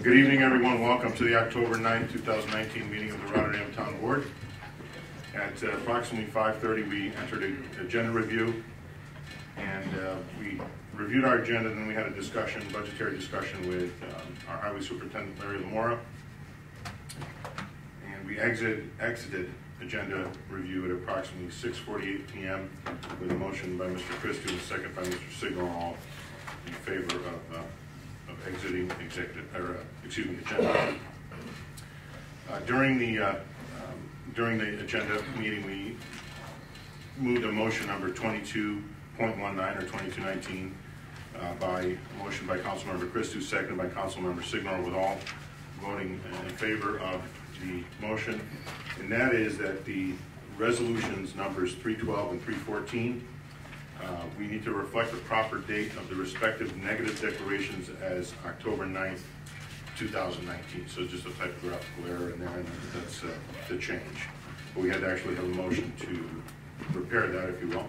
Good evening, everyone. Welcome to the October 9, 2019 meeting of the Rotterdam Town Board. At approximately 5:30, we entered an agenda review, and we reviewed our agenda, and then we had a discussion, budgetary discussion with our Highway Superintendent, Larry Lamora. And we exited agenda review at approximately 6:48 p.m. with a motion by Mr. Christou and a second by Mr. Signor, all in favor of exiting agenda. During the agenda meeting, we moved a motion number 22.19 or 2219 by motion by Councilmember Christou, seconded by Councilmember Signor, with all voting in favor of the motion, and that is that the resolutions numbers 312 and 314, we need to reflect the proper date of the respective negative declarations as October 9th, 2019. So just a typographical error in there, and that's the change. But we had to actually have a motion to repair that, if you will.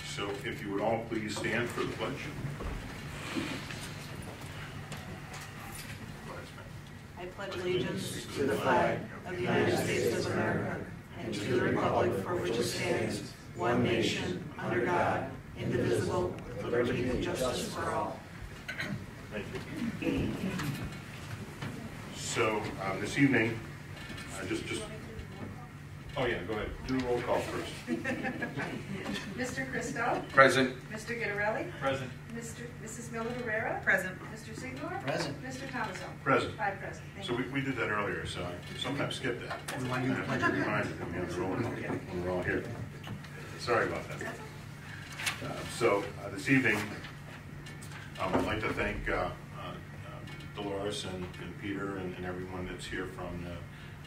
So if you would all please stand for the pledge. I pledge allegiance to the flag of the United States of America and to the republic for which it stands, one nation, under God, indivisible, with liberty and justice for all. Thank you. So this evening, oh yeah, go ahead. Do the roll call first. Mr. Christou? Present. Mr. Gittarelli? Present. Mrs. Miller-Herrera? Present. Mr. Signor? Present. Mr. Thomasone? Present. 5 present. Thank So you. we did that earlier, so I sometimes skip that. We want you to I have to be reminded that we have the roll call when we're all here. Sorry about that. So this evening, I'd like to thank Dolores and Peter and everyone that's here from the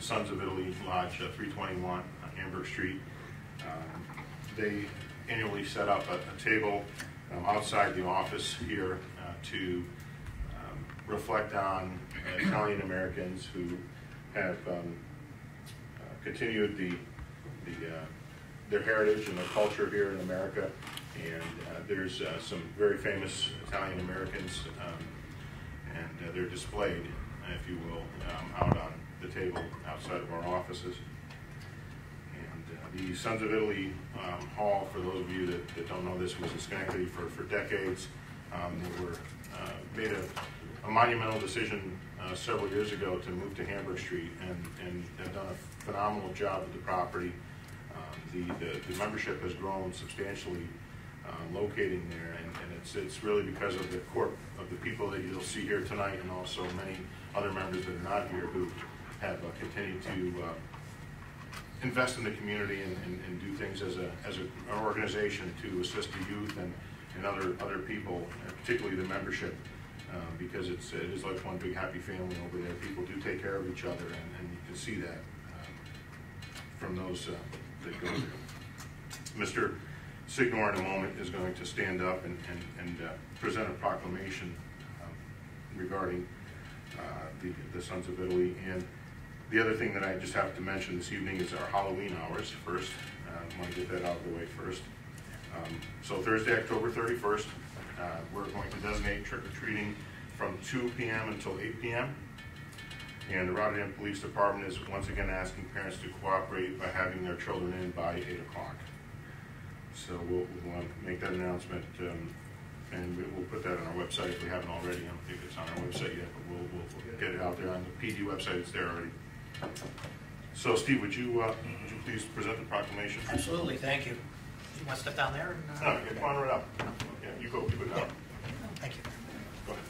Sons of Italy Lodge 321 on Hamburg Street. They annually set up a table outside the office here to reflect on Italian Americans who have continued their heritage and their culture here in America. And there's some very famous Italian Americans, and they're displayed, if you will, out on the table outside of our offices. And the Sons of Italy Hall, for those of you that don't know, this was in Schenectady for decades. They were made a monumental decision several years ago to move to Hamburg Street, and have done a phenomenal job with the property. The membership has grown substantially, locating there, and it's really because of the people that you'll see here tonight, and also many other members that are not here who have continued to invest in the community and do things as an organization to assist the youth and other people, particularly the membership, because it is like one big happy family over there. People do take care of each other, and you can see that from those that go there. Mr. Signor in a moment is going to stand up and present a proclamation regarding the Sons of Italy. And the other thing that I just have to mention this evening is our Halloween hours first. I want to get that out of the way first. So Thursday, October 31st, we're going to designate trick-or-treating from 2 p.m. until 8 p.m. And the Rotterdam Police Department is once again asking parents to cooperate by having their children in by 8 o'clock. So we'll make that announcement, and we'll put that on our website if we haven't already. I don't think it's on our website yet, but we'll get it out there on the PD website. It's there already. So Steve, would you please present the proclamation? Absolutely, thank you. You want to step down there? No, you come on right up. Yeah, you go keep it down. Thank you. Go ahead.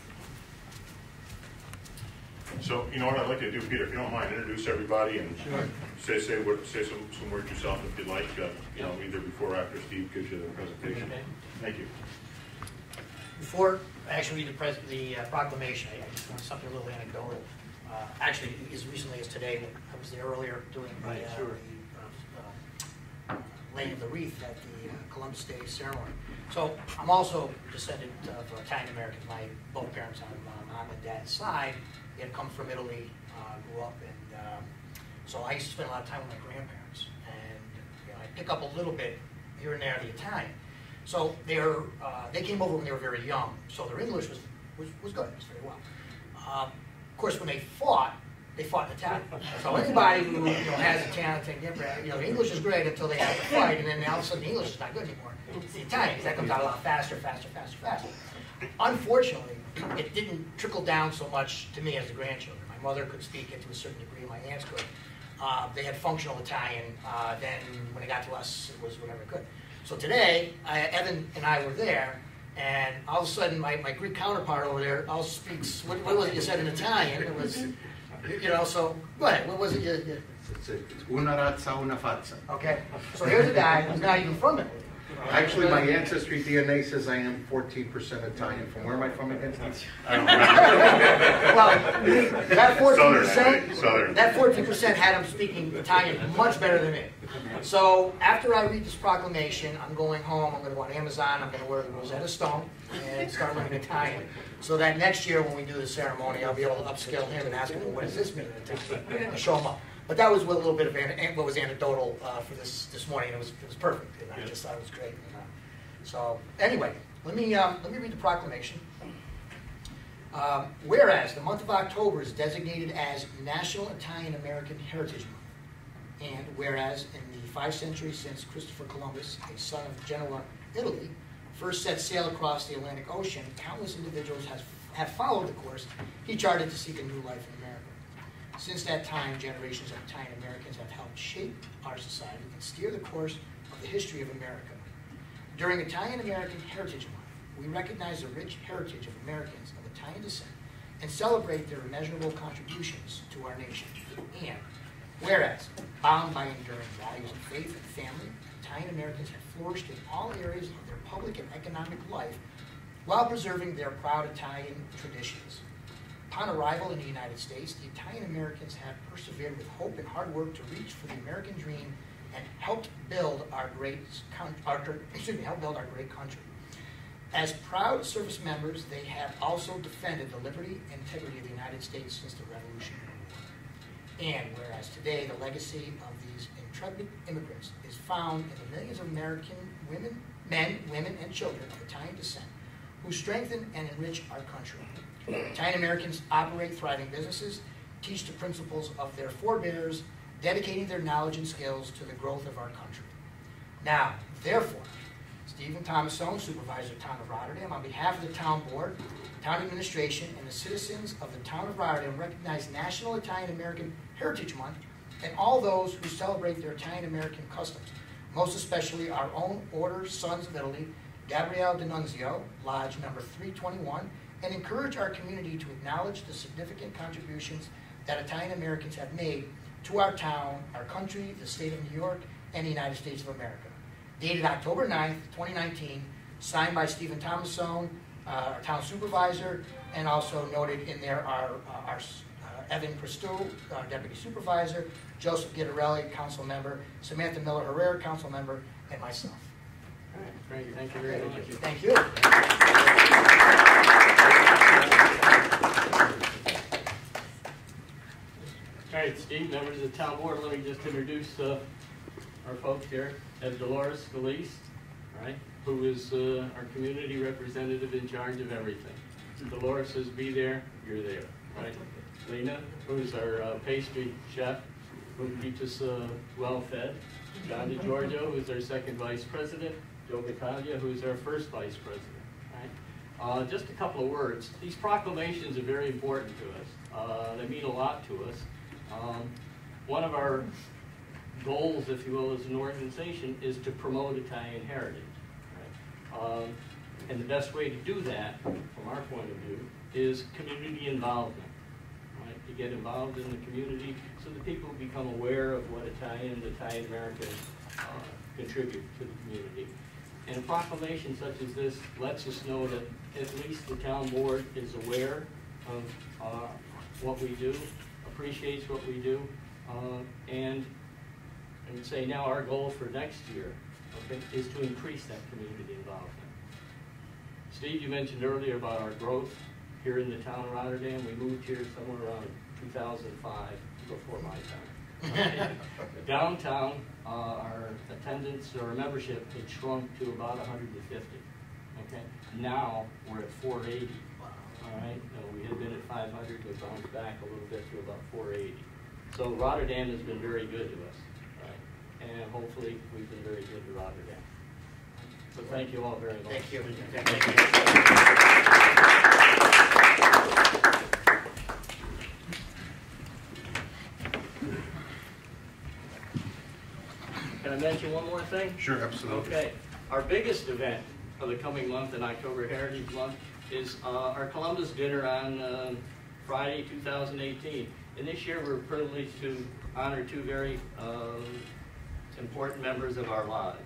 So, you know what I'd like you to do, Peter, if you don't mind, introduce everybody and say some words yourself if you'd like, either before or after Steve gives you the presentation. Okay. Thank you. Before I actually read the proclamation, I just want something a little anecdotal. Actually, as recently as today, I was there earlier doing the laying of the wreath at the Columbus Day ceremony. So I'm also descendant of Italian Americans. My both parents on mom and dad's side, they had come from Italy, grew up, and so I used to spend a lot of time with my grandparents. And I pick up a little bit here and there of the Italian. So they came over when they were very young, so their English was good, it was very well. Of course, when they fought in Italian. So anybody who has a talent, English is great until they have to fight, and then all of a sudden the English is not good anymore. It's the Italian, because that comes out a lot faster. Unfortunately, it didn't trickle down so much to me as the grandchildren. My mother could speak it to a certain degree, my aunts could. They had functional Italian, then when it got to us, it was whatever it could. So today, Evan and I were there, and all of a sudden my Greek counterpart over there all speaks, what was it you said in Italian? It was, so, go ahead, what was it you It's una razza, una fazza. okay, so here's a guy who's not even from Italy. Actually, my ancestry DNA says I am 14% Italian. From where am I from again? Well, that 14%, Southern. that 14% had him speaking Italian much better than me. So after I read this proclamation, I'm going home, I'm going to go on Amazon, I'm going to wear the Rosetta Stone and start learning Italian. So that next year when we do the ceremony, I'll be able to upskill him and ask him, well, what does this mean in Italian? And show him up. But that was a little bit of what was anecdotal for this morning. It was perfect, and I just thought it was great. So anyway, let me read the proclamation. Whereas the month of October is designated as National Italian American Heritage Month, and whereas in the 5 centuries since Christopher Columbus, a son of Genoa, Italy, first set sail across the Atlantic Ocean, countless individuals have followed the course he charted to seek a new life in America. Since that time, generations of Italian Americans have helped shape our society and steer the course of the history of America. During Italian American Heritage Month, we recognize the rich heritage of Americans of Italian descent and celebrate their immeasurable contributions to our nation. And whereas, bound by enduring values of faith and family, Italian Americans have flourished in all areas of their public and economic life while preserving their proud Italian traditions. Upon arrival in the United States, the Italian Americans have persevered with hope and hard work to reach for the American dream and helped build our great country. As proud service members, they have also defended the liberty and integrity of the United States since the Revolutionary War. And whereas today the legacy of these intrepid immigrants is found in the millions of American men, women, and children of Italian descent who strengthen and enrich our country. Italian Americans operate thriving businesses, teach the principles of their forebears, dedicating their knowledge and skills to the growth of our country. Now, therefore, Stephen Thomasone, Supervisor, Town of Rotterdam, on behalf of the Town Board, Town Administration, and the citizens of the Town of Rotterdam recognize National Italian American Heritage Month and all those who celebrate their Italian American customs, most especially our own Order Sons of Italy, Gabriele D'Annunzio, Lodge number 321, and encourage our community to acknowledge the significant contributions that Italian Americans have made to our town, our country, the state of New York, and the United States of America. Dated October 9th, 2019, signed by Stephen Thomasone, our town supervisor, and also noted in there are Evan Christou, our deputy supervisor, Joseph Gittarelli, council member, Samantha Miller-Herrera, council member, and myself. All right, great. Thank you very much. Thank you. All right, Steve, members of the town board, let me just introduce our folks here. Ed Dolores Scalise, right, who is our community representative in charge of everything. Dolores says be there, you're there, right? Lena, who's our pastry chef, who keeps us well fed. John DiGiorgio, who's our second vice president. Joe Battaglia, who's our first vice president. Right? Just a couple of words. These proclamations are very important to us. They mean a lot to us. One of our goals, if you will, as an organization is to promote Italian heritage. Right? And the best way to do that, from our point of view, is community involvement. Right? To get involved in the community so that people become aware of what Italian Americans contribute to the community. And a proclamation such as this lets us know that at least the town board is aware of what we do, appreciates what we do, and I would say now our goal for next year, okay, is to increase that community involvement. Steve, you mentioned earlier about our growth here in the town of Rotterdam. We moved here somewhere around 2005, before my time. Downtown, our attendance or membership had shrunk to about 150. Okay, now we're at 480. All right, we had been at 500, we bounced back a little bit to about 480. So Rotterdam has been very good to us, right? And hopefully we've been very good to Rotterdam. So thank you all very much. Thank you. Can I mention one more thing? Sure, absolutely. Okay. Our biggest event of the coming month, in October Heritage Month, is our Columbus Dinner on Friday, 2018. And this year we're privileged to honor two very important members of our lodge.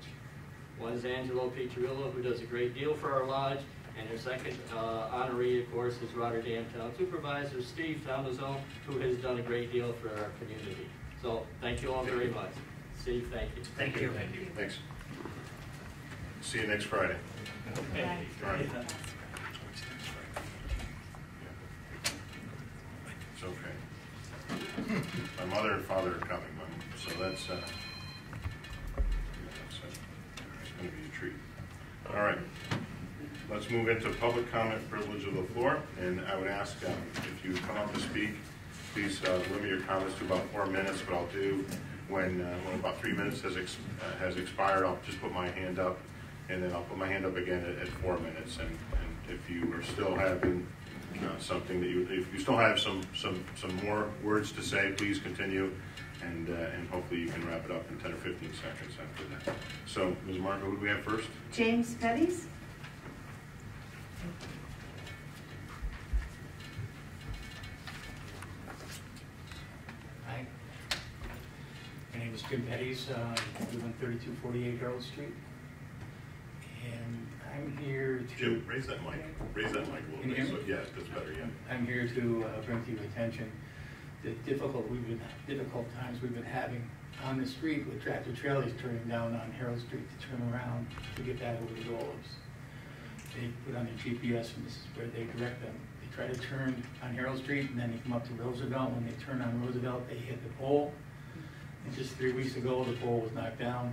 One is Angelo Piccirillo, who does a great deal for our lodge, and our second honoree, of course, is Rotterdam Town Supervisor Steve Tomazone, who has done a great deal for our community. So thank you all very much. Steve, thank you. Thank you. Thank you. Thanks. See you next Friday. Okay. All right. It's okay. My mother and father are coming, so that's going to be a treat. All right. Let's move into public comment, privilege of the floor, and I would ask if you come up to speak, please limit your comments to about 4 minutes. But I'll do when about 3 minutes has expired. I'll just put my hand up, and then I'll put my hand up again at 4 minutes. And if you are still having something that if you still have some more words to say, please continue, and hopefully you can wrap it up in 10 or 15 seconds after that. So, Ms. Marco, who do we have first? James Petties. Hi. My name is Jim Petties. I live on 3248 Harold Street. And I'm here to... Jim, raise that mic. Raise that mic a little bit. So, yeah, that's better, yeah. I'm here to bring to your attention the difficult times we've been having on the street with tractor trailers turning down on Harold Street to turn around to get back over the rollers. They put on their GPS, and this is where they direct them. They try to turn on Harold Street, and then they come up to Roosevelt. When they turn on Roosevelt, they hit the pole. And just 3 weeks ago, the pole was knocked down.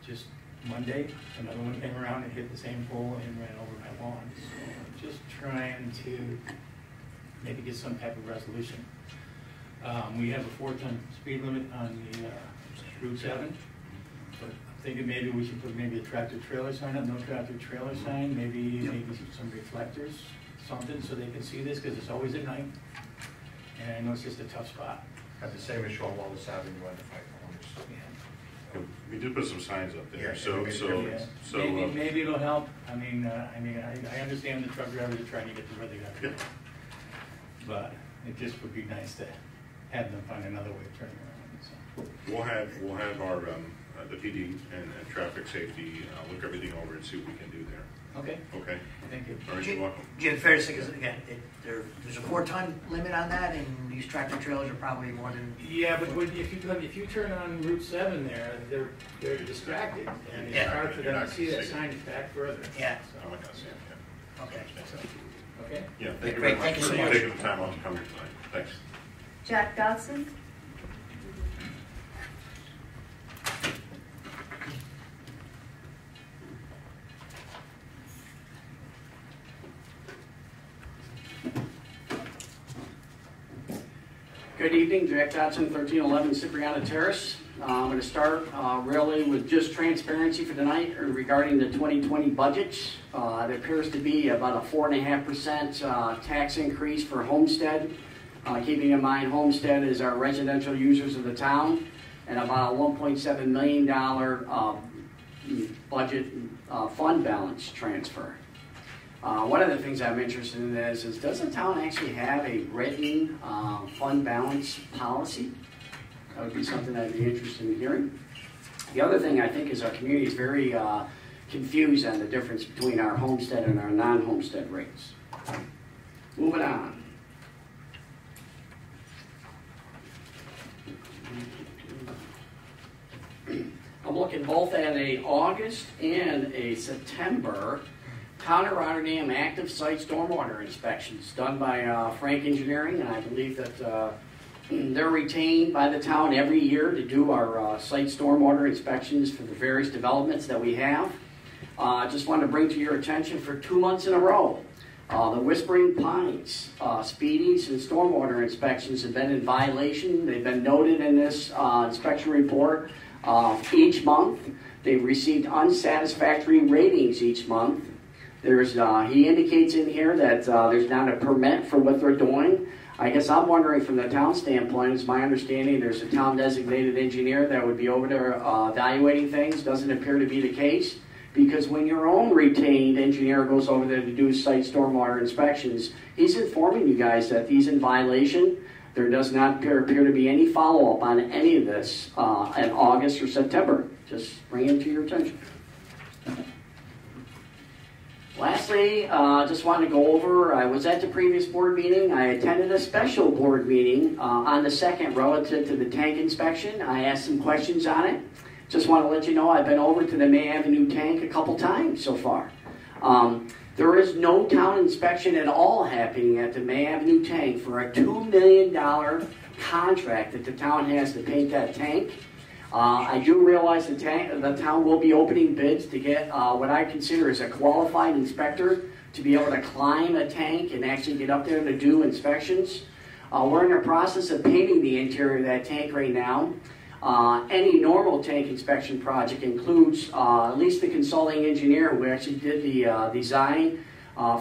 Just Monday, another one came around and hit the same pole and ran over my lawn. So I'm just trying to maybe get some type of resolution. We have a 4-ton speed limit on the Route 7. But I'm thinking maybe we should put maybe a tractor trailer sign up, no tractor trailer sign, maybe some reflectors, something so they can see this, because it's always at night. And I know it's just a tough spot. Had the same issue on Wallace Avenue at the 5 corners. Yeah. We did put some signs up there, Yeah, Maybe it'll help. I understand the truck drivers are trying to get to where they got to go. But it just would be nice to have them find another way of turning around. So. we'll have our the PD and traffic safety look everything over and see what we can do there. Okay. Okay. Thank you. All right, you're welcome. Jim, fair to say, because again, there's a 4-ton limit on that, and these tractor trailers are probably more than. Yeah, but if you turn on Route 7 there, they're distracted, and it's hard for them to see that sign back further. Yeah. I'm not gonna say it, yeah. Okay. Okay. Yeah, thank you Great, very much thank you so for much. taking the time out to come here tonight. Thanks. Jack Dodson. Good evening, Jack Dodson, 1311 Cipriana Terrace. I'm going to start really with just transparency for tonight regarding the 2020 budget. There appears to be about a 4.5% tax increase for Homestead. Keeping in mind Homestead is our residential users of the town, and about a $1.7 million budget fund balance transfer. One of the things I'm interested in is does the town actually have a written fund balance policy? That would be something I'd be interested in hearing. The other thing I think is our community is very confused on the difference between our homestead and our non-homestead rates. Moving on. I'm looking both at a August and a September Town of Rotterdam active site stormwater inspections done by Frank Engineering, and I believe that They're retained by the town every year to do our site stormwater inspections for the various developments that we have. Just wanted to bring to your attention for 2 months in a row, the Whispering Pines speedies and stormwater inspections have been in violation. They've been noted in this inspection report each month. They've received unsatisfactory ratings each month. He indicates in here that there's not a permit for what they're doing. I guess I'm wondering from the town standpoint, it's my understanding there's a town designated engineer that would be over there evaluating things. Doesn't appear to be the case, because when your own retained engineer goes over there to do site stormwater inspections, he's informing you guys that he's in violation. There does not appear to be any follow-up on any of this in August or September. Just bring it to your attention. Lastly, just wanted to go over, I was at the previous board meeting. I attended a special board meeting on the 2nd relative to the tank inspection. I asked some questions on it. Just want to let you know I've been over to the May Avenue tank a couple times so far. There is no town inspection at all happening at the May Avenue tank for a $2 million contract that the town has to paint that tank. I do realize the town will be opening bids to get what I consider is a qualified inspector to be able to climb a tank and actually get up there to do inspections. We're in the process of painting the interior of that tank right now. Any normal tank inspection project includes at least the consulting engineer who actually did the design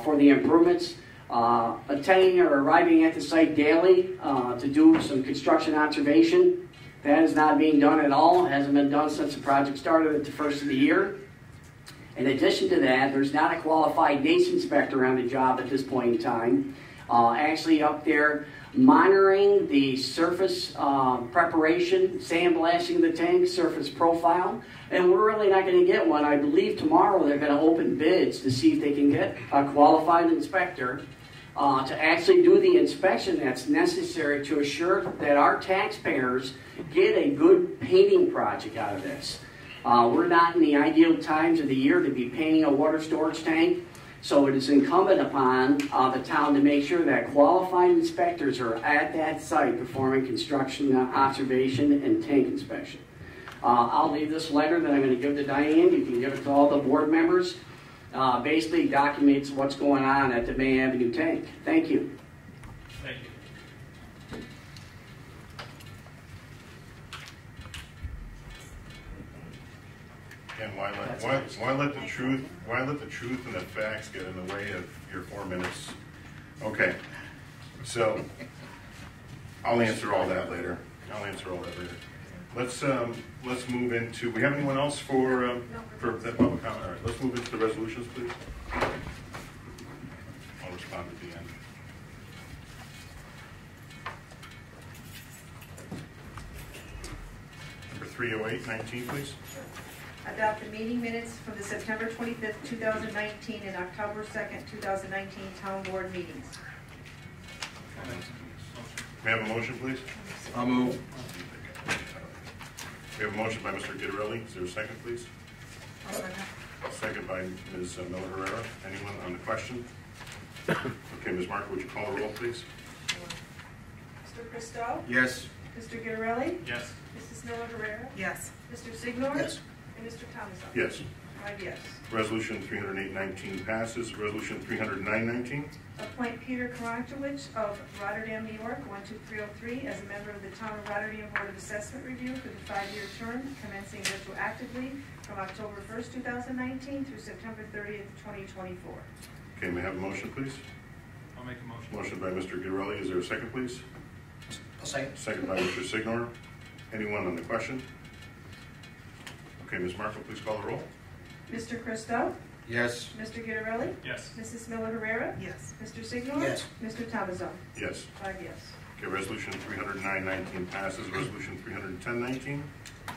for the improvements, attending or arriving at the site daily to do some construction observation. That is not being done at all. It hasn't been done since the project started at the first of the year. In addition to that, there's not a qualified NACE inspector on the job at this point in time. Actually up there monitoring the surface preparation, sandblasting the tank, surface profile. And we're really not going to get one. I believe tomorrow they're going to open bids to see if they can get a qualified inspector to actually do the inspection that's necessary to assure that our taxpayers get a good painting project out of this. We're not in the ideal times of the year to be painting a water storage tank, so it is incumbent upon the town to make sure that qualified inspectors are at that site performing construction observation and tank inspection. I'll leave this letter that I'm going to give to Diane. You can give it to all the board members. Basically documents what's going on at the May Avenue tank. Thank you. Thank you. And why let the truth and the facts get in the way of your 4 minutes? Okay, so I'll answer all that later. Let's move into. We have anyone else for that public comment? All right, let's move into the resolutions, please. I'll respond at the end. Number 30819, please. Adopt the meeting minutes from the September 25th, 2019 and October 2nd, 2019 town board meetings. May I have a motion, please? I'll move. We have a motion by Mr. Gitarelli. Is there a second, please? Second by Ms. Miller-Herrera. Anyone on the question? Okay, Ms. Marker, would you call the roll, please? Mr. Christo? Yes. Mr. Gitarelli? Yes. Mrs. Miller-Herrera? Yes. Mr. Signor? Yes. And Mr. Thomas? Yes. 5 yes. Resolution 30819 passes. Resolution 30919. Appoint Peter Karantowicz of Rotterdam, New York, 12303, as a member of the Town of Rotterdam Board of Assessment Review for the 5-year term commencing retroactively from October 1st, 2019 through September 30th, 2024. Okay, may I have a motion, please? I'll make a motion. Motion by Mr. Gitarelli. Is there a second, please? I'll second. Second by Mr. Signor. Anyone on the question? Okay, Ms. Marshall, please call the roll. Mr. Christo? Yes. Mr. Gitarelli? Yes. Mrs. Miller-Herrera? Yes. Mr. Signor? Yes. Mr. Thomason? Yes. 5 yes. Okay, resolution 30919 passes. Resolution 31019.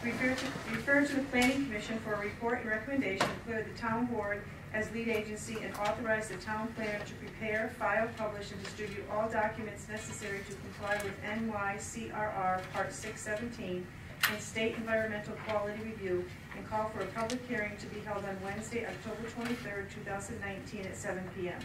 Refer to the Planning Commission for a report and recommendation to declare the town board as lead agency and authorize the town planner to prepare, file, publish, and distribute all documents necessary to comply with NYCRR Part 617 and State Environmental Quality Review, and call for a public hearing to be held on Wednesday, October 23rd, 2019 at 7 p.m.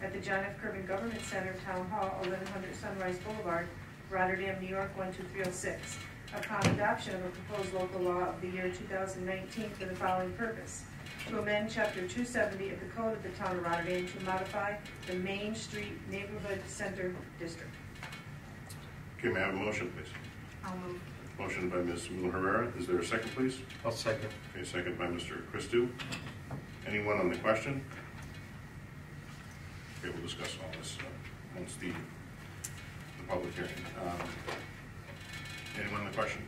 at the John F. Kirby Government Center, Town Hall, 1100 Sunrise Boulevard, Rotterdam, New York 12306. Upon adoption of a proposed local law of the year 2019 for the following purpose: to amend Chapter 270 of the Code of the Town of Rotterdam to modify the Main Street Neighborhood Center District. Okay, may I have a motion, please? I'll move. Motion by Ms. Mueller-Herrera. Is there a second, please? I'll second. Okay, second by Mr. Christou. Anyone on the question? Okay, we'll discuss all this once the public hearing. Anyone on the question?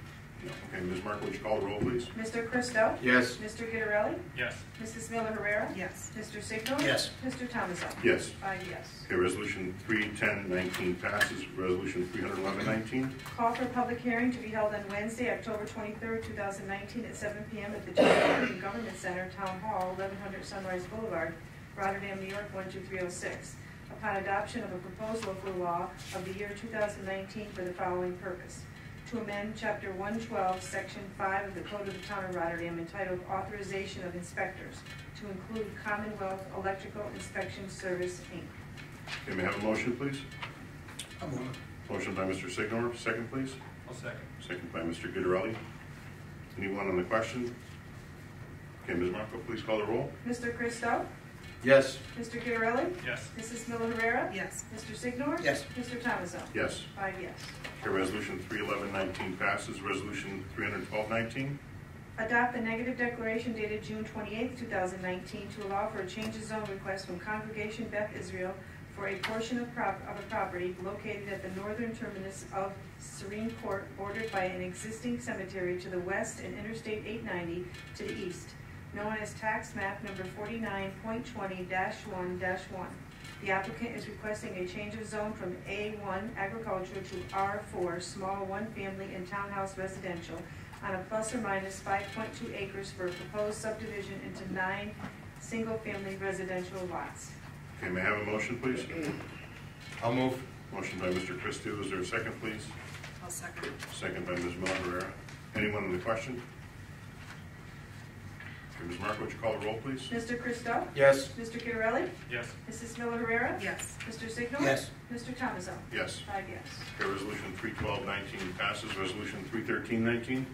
No. Okay, Ms. Mark, would you call the roll, please? Mr. Christou? Yes. Mr. Gitterelli? Yes. Mrs. Miller-Herrera? Yes. Mr. Signor? Yes. Mr. Thomason? Yes. 5 yes. Okay, resolution 31019 passes. Resolution 31119. Call for a public hearing to be held on Wednesday, October 23rd, 2019 at 7 p.m. at the Town Government Center, Town Hall, 1100 Sunrise Boulevard, Rotterdam, New York 12306, upon adoption of a proposed local law of the year 2019 for the following purpose: to amend Chapter 112, Section 5 of the Code of the Town of Rotterdam entitled Authorization of Inspectors to include Commonwealth Electrical Inspection Service, Inc. Okay, may I have a motion, please? I'll move. Motion by Mr. Signor. Second, please. I'll second. Second by Mr. Gitterelli. Anyone on the question? Okay, Ms. Marco, please call the roll. Mr. Christou? Yes. Mr. Gitterelli? Yes. Mrs. Miller-Herrera? Yes. Mr. Signor? Yes. Mr. Thomason? Yes. 5 yes. Okay, resolution 31119 passes. Resolution 31219. Adopt the negative declaration dated June 28, 2019 to allow for a change of zone request from Congregation Beth Israel for a portion of a property located at the northern terminus of Serene Court, bordered by an existing cemetery to the west and Interstate 890 to the east, known as tax map number 49.20-1-1. The applicant is requesting a change of zone from A1 agricultural to R4 small one-family and townhouse residential on a plus or minus 5.2 acres for a proposed subdivision into 9 single-family residential lots. Okay, may I have a motion, please? I'll move. Motion by Mr. Christou. Is there a second, please? I'll second. Second by Ms. Miller-Herrera. Anyone on the question? Okay, Ms. Marco, would you call the roll, please? Mr. Christou? Yes. Mr. Gitterelli? Yes. Mrs. Miller-Herrera? Yes. Mr. Signor? Yes. Mr. Thomason? Yes. 5 yes. Okay, resolution 31219 passes. Resolution 31319.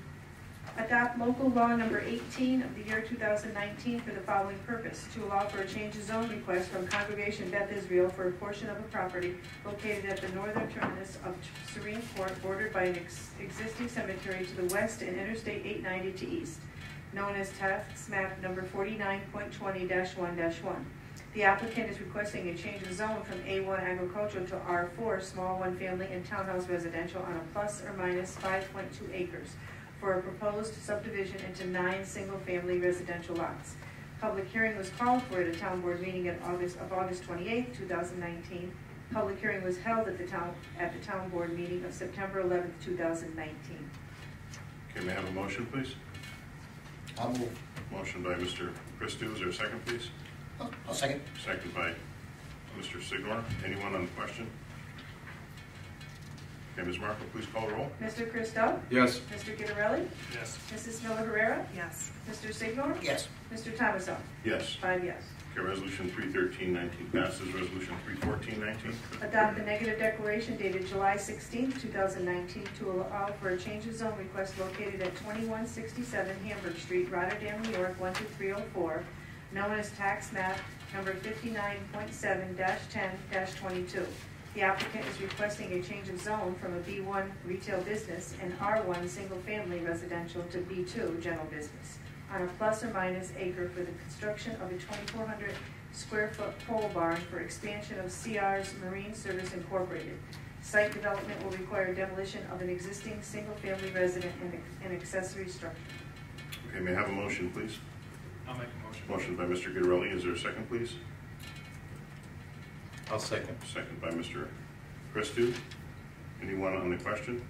Adopt local law number 18 of the year 2019 for the following purpose: to allow for a change of zone request from Congregation Beth Israel for a portion of a property located at the northern terminus of Serene Court, bordered by an existing cemetery to the west and Interstate 890 to east, known as tax map number 49.20-1-1. The applicant is requesting a change of zone from A1 agricultural to R4 small one-family and townhouse residential on a plus or minus 5.2 acres for a proposed subdivision into 9 single-family residential lots. Public hearing was called for at a town board meeting of August 28, 2019. Public hearing was held at the town board meeting of September 11, 2019. Okay, may I have a motion, please? I'll move. Motion by Mr. Christou. Is there a second, please? I'll second. Second by Mr. Signor. Anyone on the question? Okay, Ms. Marco, please call the roll. Mr. Christou? Yes. Mr. Gitterelli? Yes. Mrs. Miller-Herrera? Yes. Mr. Signor? Yes. Mr. Thomason? Yes. 5 yes. Okay, resolution 31319 passes. Resolution 31419. Adopt the negative declaration dated July 16, 2019 to allow for a change of zone request located at 2167 Hamburg Street, Rotterdam, New York 12304, known as tax map number 59.7-10-22. The applicant is requesting a change of zone from a B1 retail business and R1 single-family residential to B2 general business on a plus or minus acre for the construction of a 2,400 square foot pole barn for expansion of CR's Marine Service Incorporated. Site development will require demolition of an existing single-family resident and accessory structure. Okay, may I have a motion, please? I'll make a motion. Motion by Mr. Gitterelli. Is there a second, please? I'll second. Second by Mr. Christou. Anyone on the question?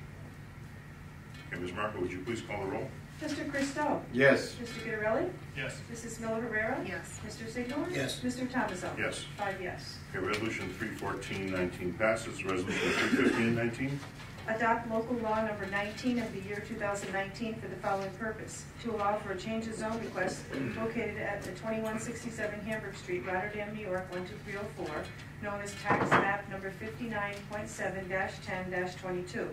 Okay, Ms. Marco, would you please call the roll? Mr. Christou? Yes. Mr. Gitterelli? Yes. Mrs. Miller-Herrera? Yes. Mr. Signor? Yes. Mr. Thomason? Yes. 5 yes. Okay, resolution 31419 passes. Resolution 31519. Adopt local law number 19 of the year 2019 for the following purpose: to allow for a change of zone request located at the 2167 Hamburg Street, Rotterdam, New York 12304, known as tax map number 59.7-10-22.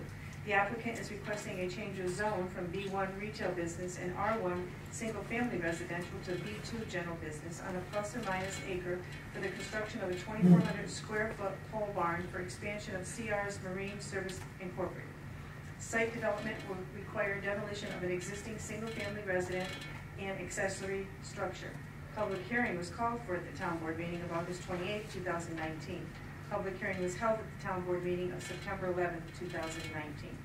The applicant is requesting a change of zone from B1 retail business and R1 single-family residential to B2 general business on a plus or minus acre for the construction of a 2,400 square foot pole barn for expansion of CR's Marine Service Incorporated. Site development will require demolition of an existing single-family resident and accessory structure. Public hearing was called for at the town board meeting of August 28, 2019. Public hearing was held at the town board meeting of September 11, 2019.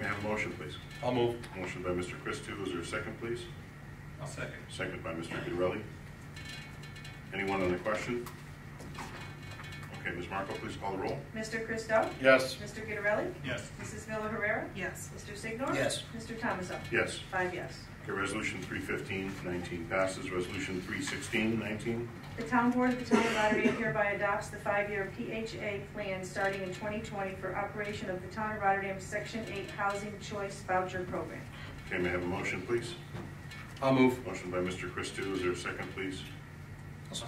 May I have a motion, please? I'll move. Motion by Mr. Christou. Is there a second, please? I'll second. Second by Mr. Guidarelli. Anyone on the question? Okay, Ms. Marco, please call the roll. Mr. Christou? Yes. Mr. Guidarelli? Yes. Mrs. Miller Herrera? Yes. Mr. Signor? Yes. Mr. Thomason? Yes. 5 yes. Okay, resolution 315-19 passes. Resolution 316-19. The town board of the town of Rotterdam hereby adopts the 5-year PHA plan starting in 2020 for operation of the town of Rotterdam Section 8 Housing Choice Voucher Program. Okay, may I have a motion, please? I'll move. Motion by Mr. Christou. Is there a second, please? Which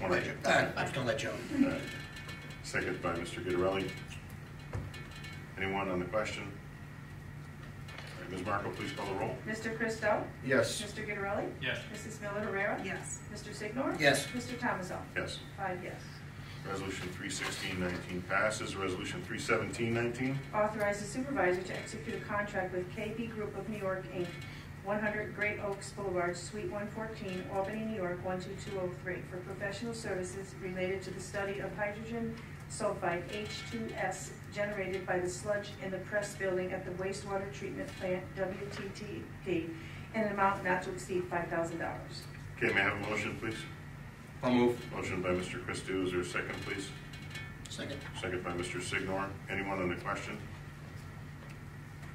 one? I'm just gonna let Joe. Second by Mr. Guidarelli. Anyone on the question? All right, Ms. Marco, please call the roll. Mr. Christou? Yes. Mr. Guidarelli? Yes. Mrs. Miller Herrera? Yes. Mr. Signor? Yes. Mr. Thomason? Yes. 5 yes. Resolution 316-19 passes. Resolution 317-19. Authorize the supervisor to execute a contract with KB Group of New York, Inc., 100 Great Oaks Boulevard, Suite 114, Albany, New York 12203, for professional services related to the study of hydrogen sulfide H2S generated by the sludge in the press building at the wastewater treatment plant WTTP, in an amount not to exceed $5,000. Okay, may I have a motion, please? I'll move. Motion by Mr. Christou. Is there a second, please? Second. Second by Mr. Signor. Anyone on the question?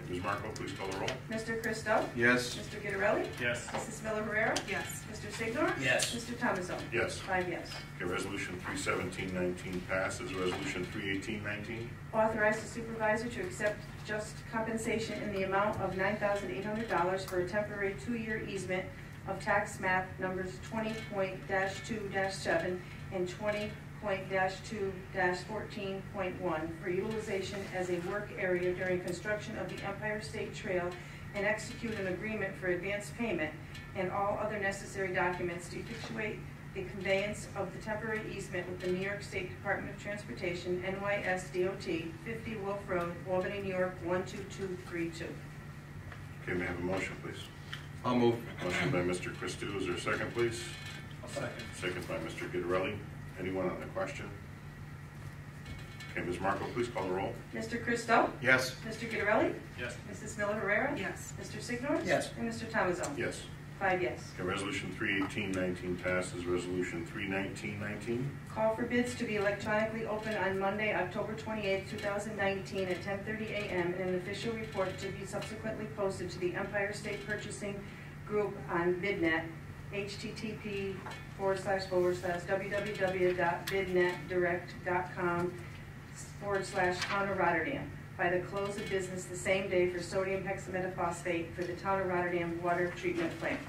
Okay, Ms. Marco, please call the roll. Mr. Christou? Yes. Mr. Guidarelli? Yes. Mrs. Miller Herrera? Yes. Mr. Signor? Yes. Mr. Thomason? Yes. 5 yes. Okay, resolution 317-19 passes. Resolution 318-19. Authorize the supervisor to accept just compensation in the amount of $9,800 for a temporary 2-year easement of tax map numbers 20.2-7 and 20.2-14.1 for utilization as a work area during construction of the Empire State Trail, and execute an agreement for advance payment and all other necessary documents to effectuate the conveyance of the temporary easement with the New York State Department of Transportation, NYS DOT, 50 Wolf Road, Albany, New York 12232. Okay, may I have a motion, please? I'll move. Motion by Mr. Christou. Is there a second, please? I'll second. Second by Mr. Guidarelli. Anyone on the question? Okay, Ms. Marco, please call the roll. Mr. Christou? Yes. Mr. Guidarelli? Yes. Mrs. Miller Herrera? Yes. Mr. Signor? Yes. And Mr. Thomason? Yes. 5 yes. Okay, resolution 318-19 passes. Resolution 319-19. Call for bids to be electronically open on Monday, October 28, 2019 at 10:30 a.m. and an official report to be subsequently posted to the Empire State Purchasing Group on BidNet, http://www.bidnetdirect.com/Town of Rotterdam by the close of business the same day for sodium hexametaphosphate for the Town of Rotterdam water treatment plant.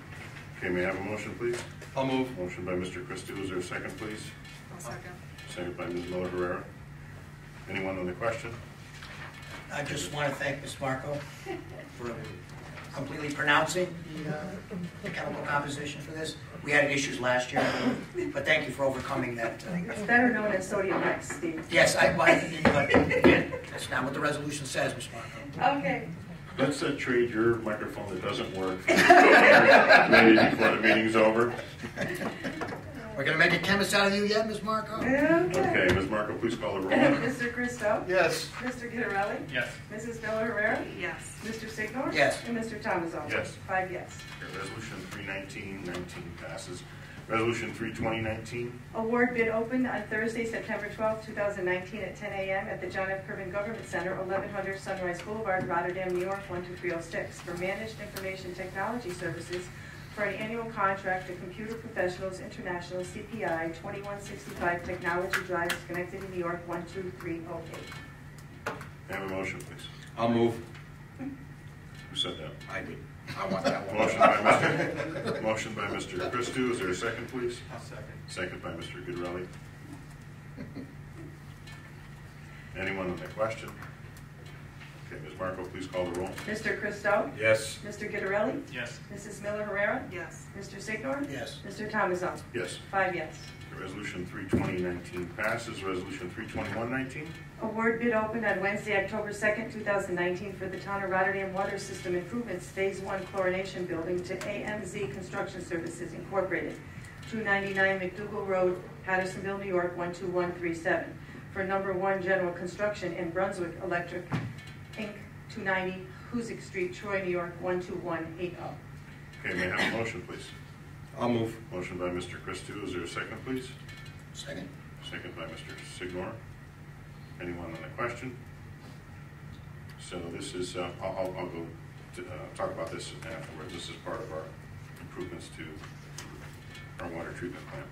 Okay, may I have a motion, please? I'll move. Motion by Mr. Christou. Is there a second, please? I'll second. Second by Ms. Miller Herrera. Anyone on the question? I just want to thank Ms. Marco for completely pronouncing the chemical composition for this. We had issues last year, but thank you for overcoming that. It's better known as sodium hex, Steve. Yes, but again, that's not what the resolution says, Ms. Marco. Okay. Let's trade your microphone that doesn't work for maybe before the meeting's over. We're going to make a chemist out of you yet, Ms. Marco? Okay, Ms. Marco, please call the roll. Mr. Christou? Yes. Mr. Guidarelli? Yes. Mrs. Miller Herrera? Yes. Mr. Signor? Yes. And Mr. Thomason? Yes. 5 yes. Okay, resolution 319-19 passes. Resolution 320-19. Award bid opened on Thursday, September 12, 2019 at 10 a.m. at the John F. Kirvin Government Center, 1100 Sunrise Boulevard, Rotterdam, New York 12306 for managed information technology services for an annual contract to Computer Professionals International CPI 2165 Technology Drive, Schenectady, New York 12308. May I have a motion, please? I'll move. Who said that? I did. I want that one. Motion by Mr. Christou. Is there a second, please? I'll second. Second by Mr. Guidarelli. Anyone on the question? Okay, Ms. Marco, please call the roll. Mr. Christou? Yes. Mr. Guidarelli? Yes. Mrs. Miller Herrera? Yes. Mr. Signor? Yes. Mr. Thomasson? Yes. 5 yes. Resolution 32019 passes. Resolution 32119. Award bid opened on Wednesday, October 2nd, 2019 for the Town of Rotterdam Water System Improvements Phase 1 Chlorination Building to AMZ Construction Services Incorporated, 299 McDougal Road, Pattersonville, New York 12137, for number 1 General Construction and Brunswick Electric, Inc., 290 Hoosick Street, Troy, New York 12180. Okay, may I have a motion, please? I'll move. Motion by Mr. Christou. Is there a second, please? Second. Second by Mr. Signor. Anyone on the question? So this is, I'll go to, talk about this afterwards. This is part of our improvements to our water treatment plant.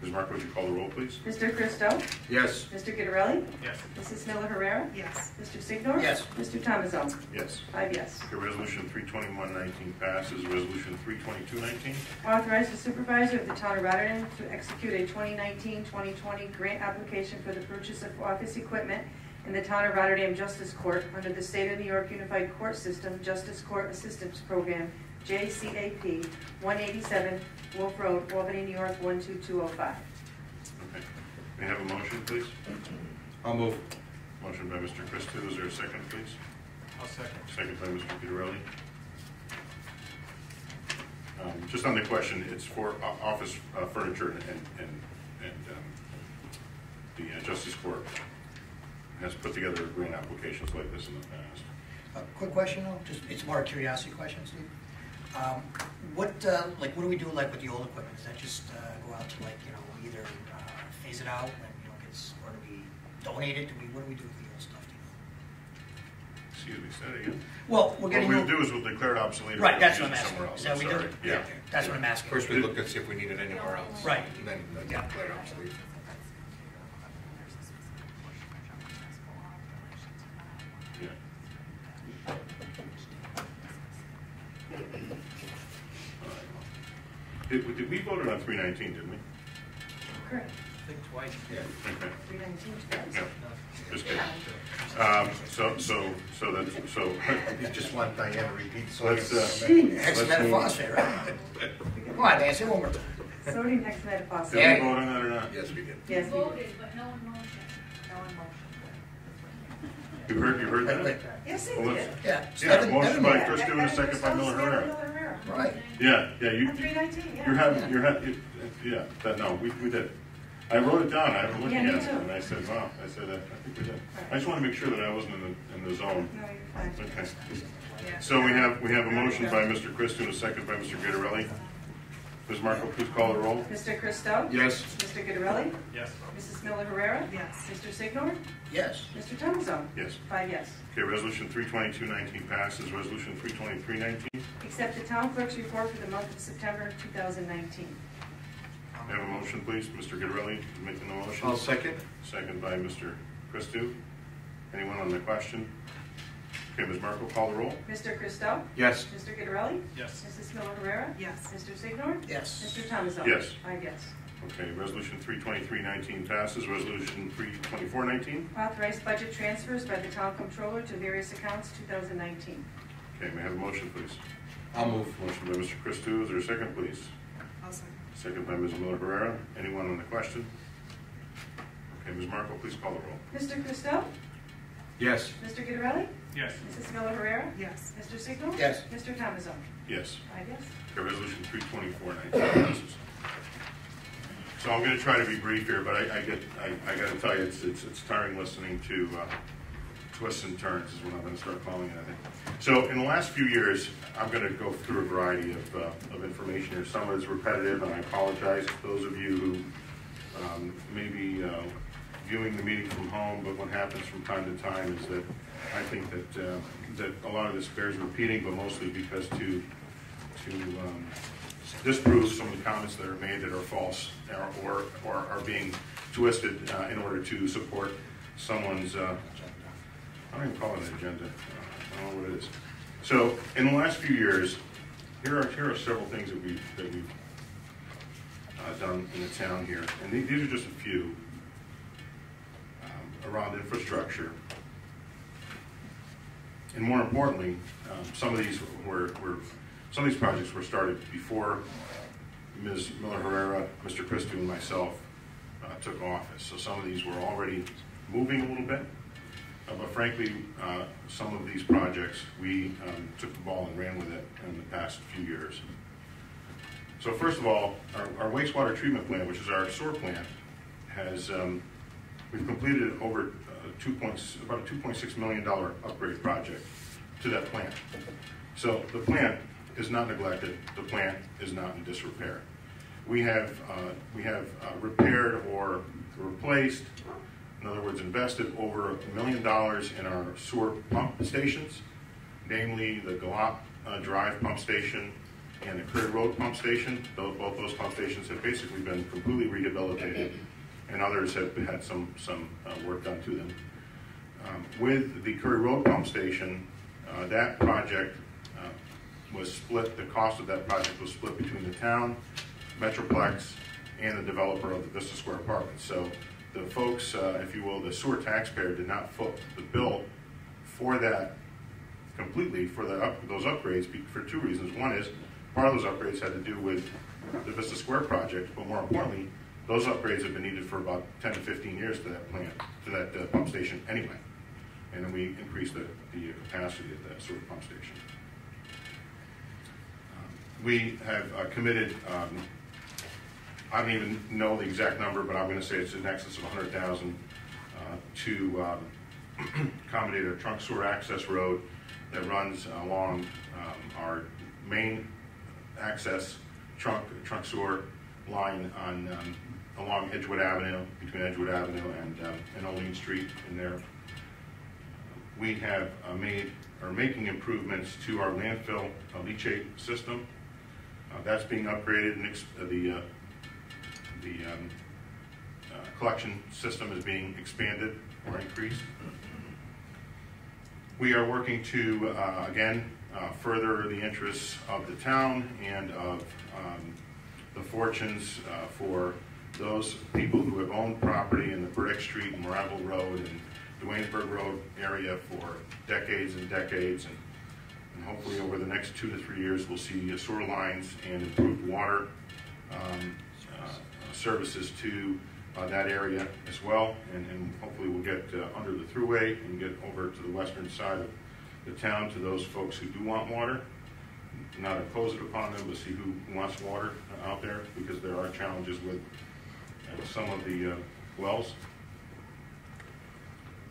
Ms. Marco, would you call the roll, please? Mr. Christou? Yes. Mr. Guidarelli? Yes. Mrs. Miller Herrera? Yes. Mr. Signor? Yes. Mr. Thomasson? Yes. 5 yes. Okay, resolution 32119 passes. Resolution 32219. Authorize the supervisor of the Town of Rotterdam to execute a 2019-2020 grant application for the purchase of office equipment in the Town of Rotterdam Justice Court under the State of New York Unified Court System Justice Court Assistance Program, JCAP, 187 Wolf Road, Albany, New York 12205. Okay. May I have a motion, please? I'll move. Motion by Mr. Christou. Is there a second, please? I'll second. Second by Mr. Guidarelli. Just on the question, it's for office furniture and the Justice Court has put together grant applications like this in the past. Quick question, though, just, it's more a curiosity question, Steve. What do we do, like, with the old equipment? Does that just go out to, like, either phase it out when, gets, or do we donate it? What do we do with the old stuff, do you know? Excuse me, say that again. Well, we're What getting... we do is we'll declare it obsolete. Right, that's We'll what I'm use it asking. somewhere else. Is that what we do? Sorry. Yeah. That's what I'm asking. First, we looked to see if we needed anywhere else. Right. And then declared obsolete. Yeah. Did we voted on 319, didn't we? Correct. I think twice. Yeah. Okay. 319 Yeah. Just kidding. So You just want Diane to repeat. So let's Hexametaphosphate, right? Come on, Dan, say it one more time. Sodium hexametaphosphate. did we vote on that or not? Yes, we did. Yes, we did. Voted, but no one motioned. No one motioned. You heard that? Yes, they Well, did. Yeah. Yeah, motion by Yeah, Christou and a second by Miller Herrera. Right. Yeah, you, On 319, yeah. yeah, we did. I wrote it down, I was looking Yeah, me at it, too. and I said, wow, I think we did. I just want to make sure that I wasn't in the zone. No, you're fine. Okay. Yeah. So we have a motion by Mr. Christou and a second by Mr. Guidarelli. Ms. Marco, please call the roll. Mr. Christou? Yes. Mr. Guidarelli? Yes. Mrs. Miller Herrera? Yes. Mr. Signor? Yes. Mr. Thomasson? Yes. 5 yes. Okay, resolution 32219 passes. Resolution 32319. Accept the town clerk's report for the month of September 2019. May I have a motion, please? Mr. Guidarelli making the motion. I'll second. Second by Mr. Christou. Anyone on the question? Okay, Ms. Marco, call the roll. Mr. Christou? Yes. Mr. Guidarelli? Yes. Mrs. Miller Herrera? Yes. Mr. Signor? Yes. Mr. Thomasson? Yes. 5 yes. Okay, resolution 32319 passes. Resolution 32419. Authorized budget transfers by the town comptroller to various accounts 2019. Okay, may I have a motion, please? I'll move. Motion by Mr. Christou. Is there a second, please? I'll second. Second by Ms. Miller Herrera. Anyone on the question? Okay, Ms. Marco, please call the roll. Mr. Christou? Yes. Mr. Guidarelli? Yes. Mrs. Miller Herrera? Yes. Mr. Signor? Yes. Mr. Thomasson? Yes. 5 yes. Okay, resolution 32419 passes. So I'm going to try to be brief here, but I got to tell you, it's tiring listening to twists and turns is what I'm going to start calling it, I think. So in the last few years, I'm going to go through a variety of information here. Some is repetitive, and I apologize to those of you who maybe viewing the meeting from home, but what happens from time to time is that I think that that a lot of this bears repeating, but mostly because to disprove some of the comments that are made that are false or are being twisted in order to support someone's, I don't even call it an agenda, I don't know what it is. So in the last few years, here are several things that we've done in the town here, and these are just a few around infrastructure. And more importantly, some of these projects were started before Ms. Miller-Herrera, Mr. Christou, and myself took office. So some of these were already moving a little bit. But frankly, some of these projects, we took the ball and ran with it in the past few years. So first of all, our wastewater treatment plant, which is our sewer plant, has we've completed over about a $2.6 million upgrade project to that plant. So the plant is not neglected. The plant is not in disrepair. We have repaired or replaced, in other words, invested over $1 million in our sewer pump stations, namely the Galop Drive pump station and the Curry Road pump station. Both those pump stations have basically been completely rehabilitated, and others have had some work done to them. With the Curry Road pump station, that project was split, the cost of that project was split between the town, Metroplex, and the developer of the Vista Square Apartments. So the folks, if you will, the sewer taxpayer did not foot the bill for that completely for those upgrades for two reasons. One is part of those upgrades had to do with the Vista Square project, but more importantly, those upgrades have been needed for about 10 to 15 years to that plant, to that pump station anyway. And then we increased the capacity of that sewer pump station. We have committed, I don't even know the exact number, but I'm going to say it's in excess of $100,000 to accommodate a trunk sewer access road that runs along our main access trunk sewer line along Edgewood Avenue, between Edgewood Avenue and Olean Street in there. We have are making improvements to our landfill leachate system. That's being upgraded, and the collection system is being expanded or increased. We are working to, again, further the interests of the town and of the fortunes for those people who have owned property in the Burdick Street and Moraville Road and Duanesburg Road area for decades and decades. And hopefully over the next 2 to 3 years, we'll see sewer lines and improved water services to that area as well. And hopefully we'll get under the thruway and get over to the western side of the town to those folks who do want water. Not impose it upon them, but see who wants water out there, because there are challenges with some of the wells.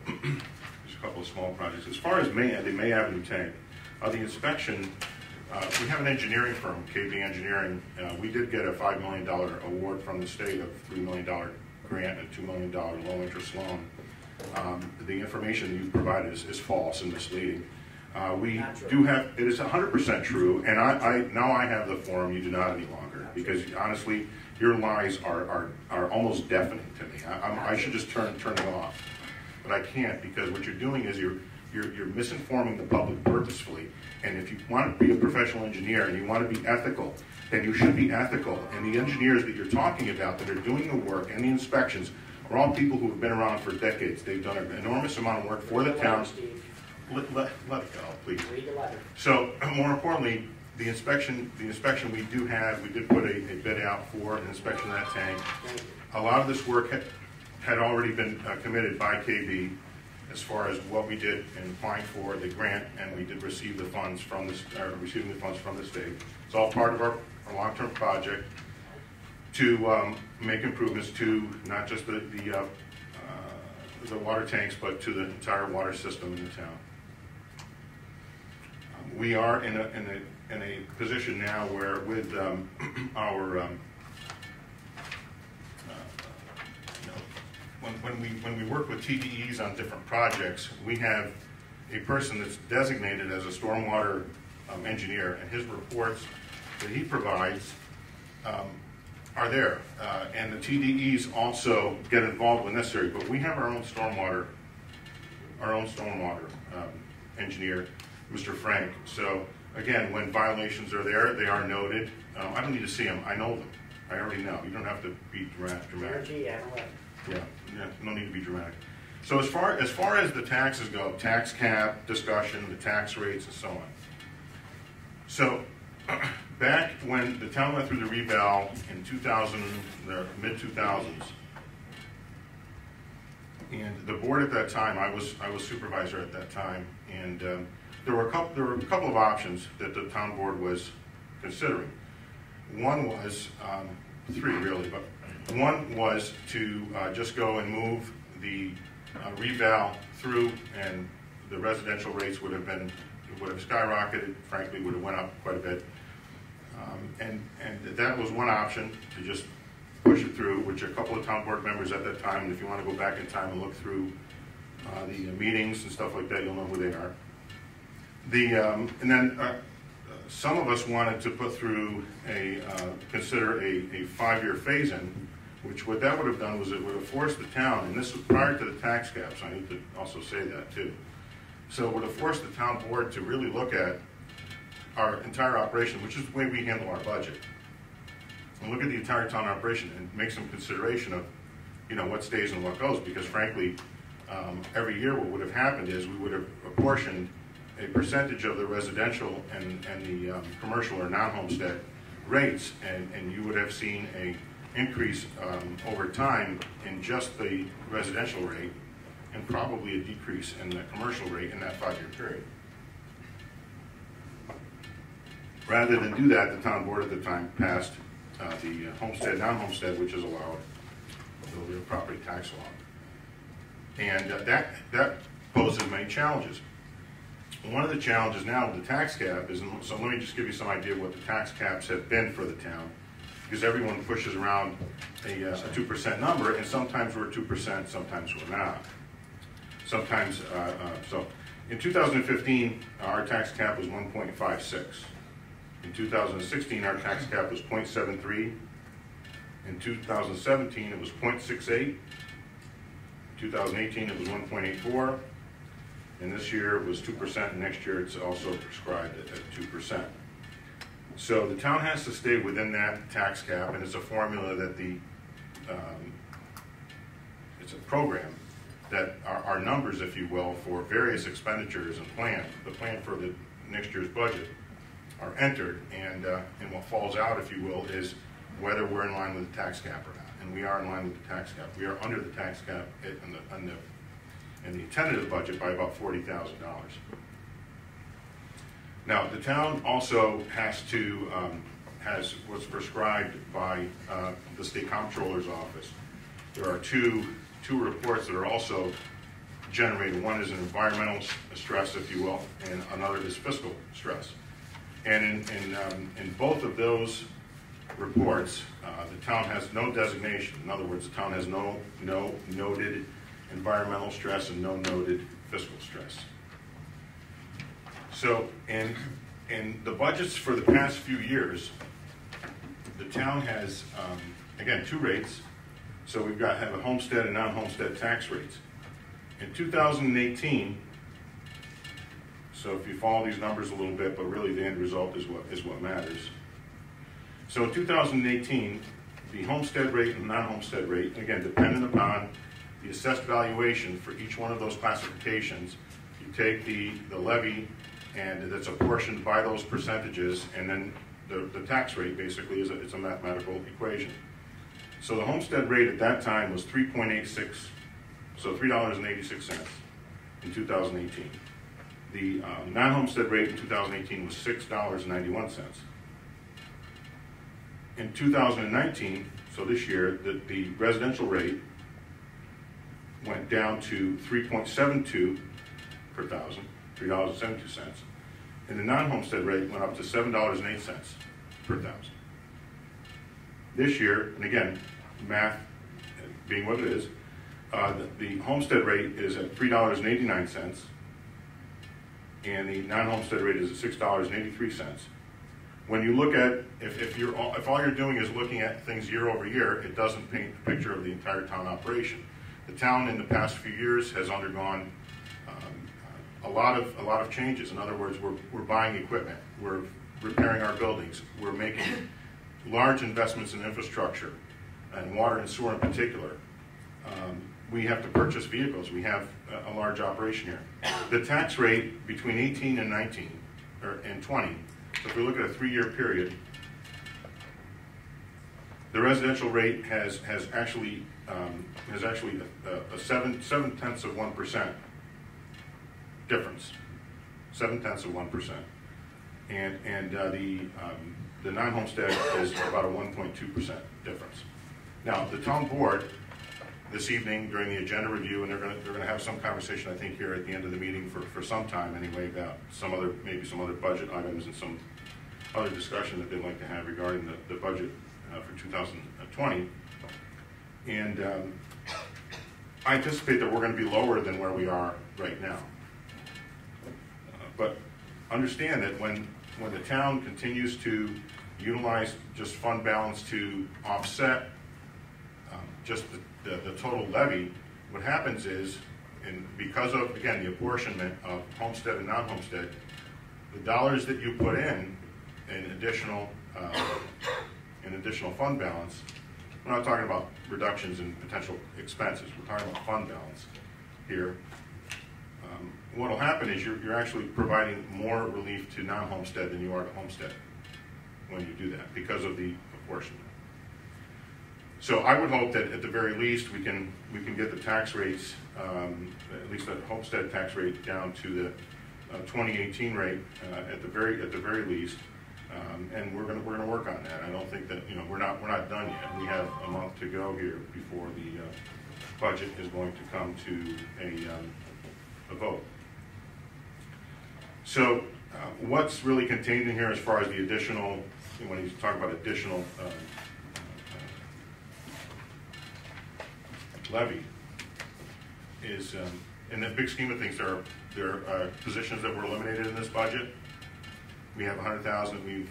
There's a couple of small projects. As far as the May Avenue tank, the inspection, we have an engineering firm, KB Engineering. We did get a $5 million award from the state of $3 million grant and $2 million low interest loan. The information you provided is false and misleading. We do have, it is 100% true, and now I have the form, you do not any longer, because honestly, your lies are almost deafening to me. I should just turn it off, but I can't, because what you're doing is you're misinforming the public purposefully. And if you want to be a professional engineer and you want to be ethical, then you should be ethical. And the engineers that you're talking about that are doing the work and the inspections are all people who have been around for decades. They've done an enormous amount of work for the town. Let it go, please. So, more importantly, the inspection we did put a bid out for an inspection of that tank. A lot of this work had already been committed by KB as far as what we did in applying for the grant, and we did receive the funds from receiving the funds from the state. It's all part of our long-term project to make improvements to not just the water tanks, but to the entire water system in the town. We are in a position now where, with our when we work with TDEs on different projects, we have a person that's designated as a stormwater engineer, and his reports that he provides are there. And the TDEs also get involved when necessary, but we have our own stormwater engineer, Mr. Frank. So again, when violations are there, they are noted. I don't need to see them. I know them. I already know. You don't have to be dramatic. Yeah, no need to be dramatic. So as far as the taxes go, tax cap discussion, the tax rates, and so on. So back when the town went through the reval in 2000, the mid 2000s, and the board at that time, I was supervisor at that time, and there were a couple of options that the town board was considering. One was three really, but one was to just go and move the reval through, and the residential rates would have skyrocketed. Frankly, would have went up quite a bit, and that was one option, to just push it through, which a couple of town board members at that time, and if you want to go back in time and look through the meetings and stuff like that, you'll know who they are. And then some of us wanted to put through consider a 5-year phase-in, which what that would have done was it would have forced the town, and this was prior to the tax caps, I need to also say that too. So it would have forced the town board to really look at our entire operation, which is the way we handle our budget, and look at the entire town operation and make some consideration of, what stays and what goes, because frankly, every year what would have happened is we would have apportioned a percentage of the residential and the commercial or non-homestead rates, and you would have seen a increase over time in just the residential rate, and probably a decrease in the commercial rate in that 5-year period. Rather than do that, the town board at the time passed the homestead, non-homestead, which is allowed, the real property tax law. And that poses many challenges. One of the challenges now with the tax cap is, so let me just give you some idea of what the tax caps have been for the town, because everyone pushes around a 2% number, and sometimes we're 2%, sometimes we're not. Sometimes, so in 2015, our tax cap was 1.56. In 2016, our tax cap was 0.73. In 2017, it was 0.68. In 2018, it was 1.84. And this year it was 2%, and next year it's also prescribed at 2%. So the town has to stay within that tax cap, and it's a formula that it's a program that our numbers, if you will, for various expenditures and the plan for the next year's budget are entered, and what falls out, if you will, is whether we're in line with the tax cap or not. And we are in line with the tax cap. We are under the tax cap in the tentative budget by about $40,000. Now, the town also has what's prescribed by the state comptroller's office. There are two reports that are also generated. One is an environmental stress, if you will, and another is fiscal stress. And in both of those reports, the town has no designation. In other words, the town has no noted environmental stress and no noted fiscal stress. So, in the budgets for the past few years, the town has, again, two rates. So we've have a homestead and non-homestead tax rates. In 2018, so if you follow these numbers a little bit, but really the end result is what matters. So in 2018, the homestead rate and non-homestead rate, again, dependent upon the assessed valuation for each one of those classifications, you take the levy, and that's apportioned by those percentages, and then the tax rate basically it's a mathematical equation. So the homestead rate at that time was 3.86, so $3.86 in 2018. The non-homestead rate in 2018 was $6.91. In 2019, so this year, the residential rate went down to 3.72 per thousand, $3.72, and the non-homestead rate went up to $7.08 per thousand. This year, and again, math being what it is, The homestead rate is at $3.89, and the non-homestead rate is at $6.83. When you look at, if all you're doing is looking at things year over year, it doesn't paint the picture of the entire town operation. The town in the past few years has undergone a lot of changes. In other words, we're buying equipment, we're repairing our buildings, we're making large investments in infrastructure, and water and sewer in particular. We have to purchase vehicles. We have a large operation here. The tax rate between 18 and 19, and 20, so if we look at a 3-year period, the residential rate has actually a 0.7% difference, 0.7%, and the non-homestead is about a 1.2% difference. Now, the town board this evening during the agenda review, and they're going to have some conversation, I think, here at the end of the meeting for some time anyway, about maybe some other budget items and some other discussion that they'd like to have regarding the budget for 2020. And I anticipate that we're going to be lower than where we are right now. But understand that when the town continues to utilize just fund balance to offset just the total levy, what happens is, because of, again, the apportionment of homestead and non-homestead, the dollars that you put in additional fund balance, we're not talking about reductions in potential expenses, we're talking about fund balance here. What will happen is you're actually providing more relief to non-homestead than you are to homestead when you do that, because of the apportionment. So I would hope that at the very least we can get the tax rates, at least the homestead tax rate, down to the 2018 rate at the very least, and we're going to work on that. I don't think that we're not done yet. We have a month to go here before the budget is going to come to a vote. So what's really contained in here as far as the additional, when he's talking about additional levy, is in the big scheme of things, there are positions that were eliminated in this budget. We have $100,000 we've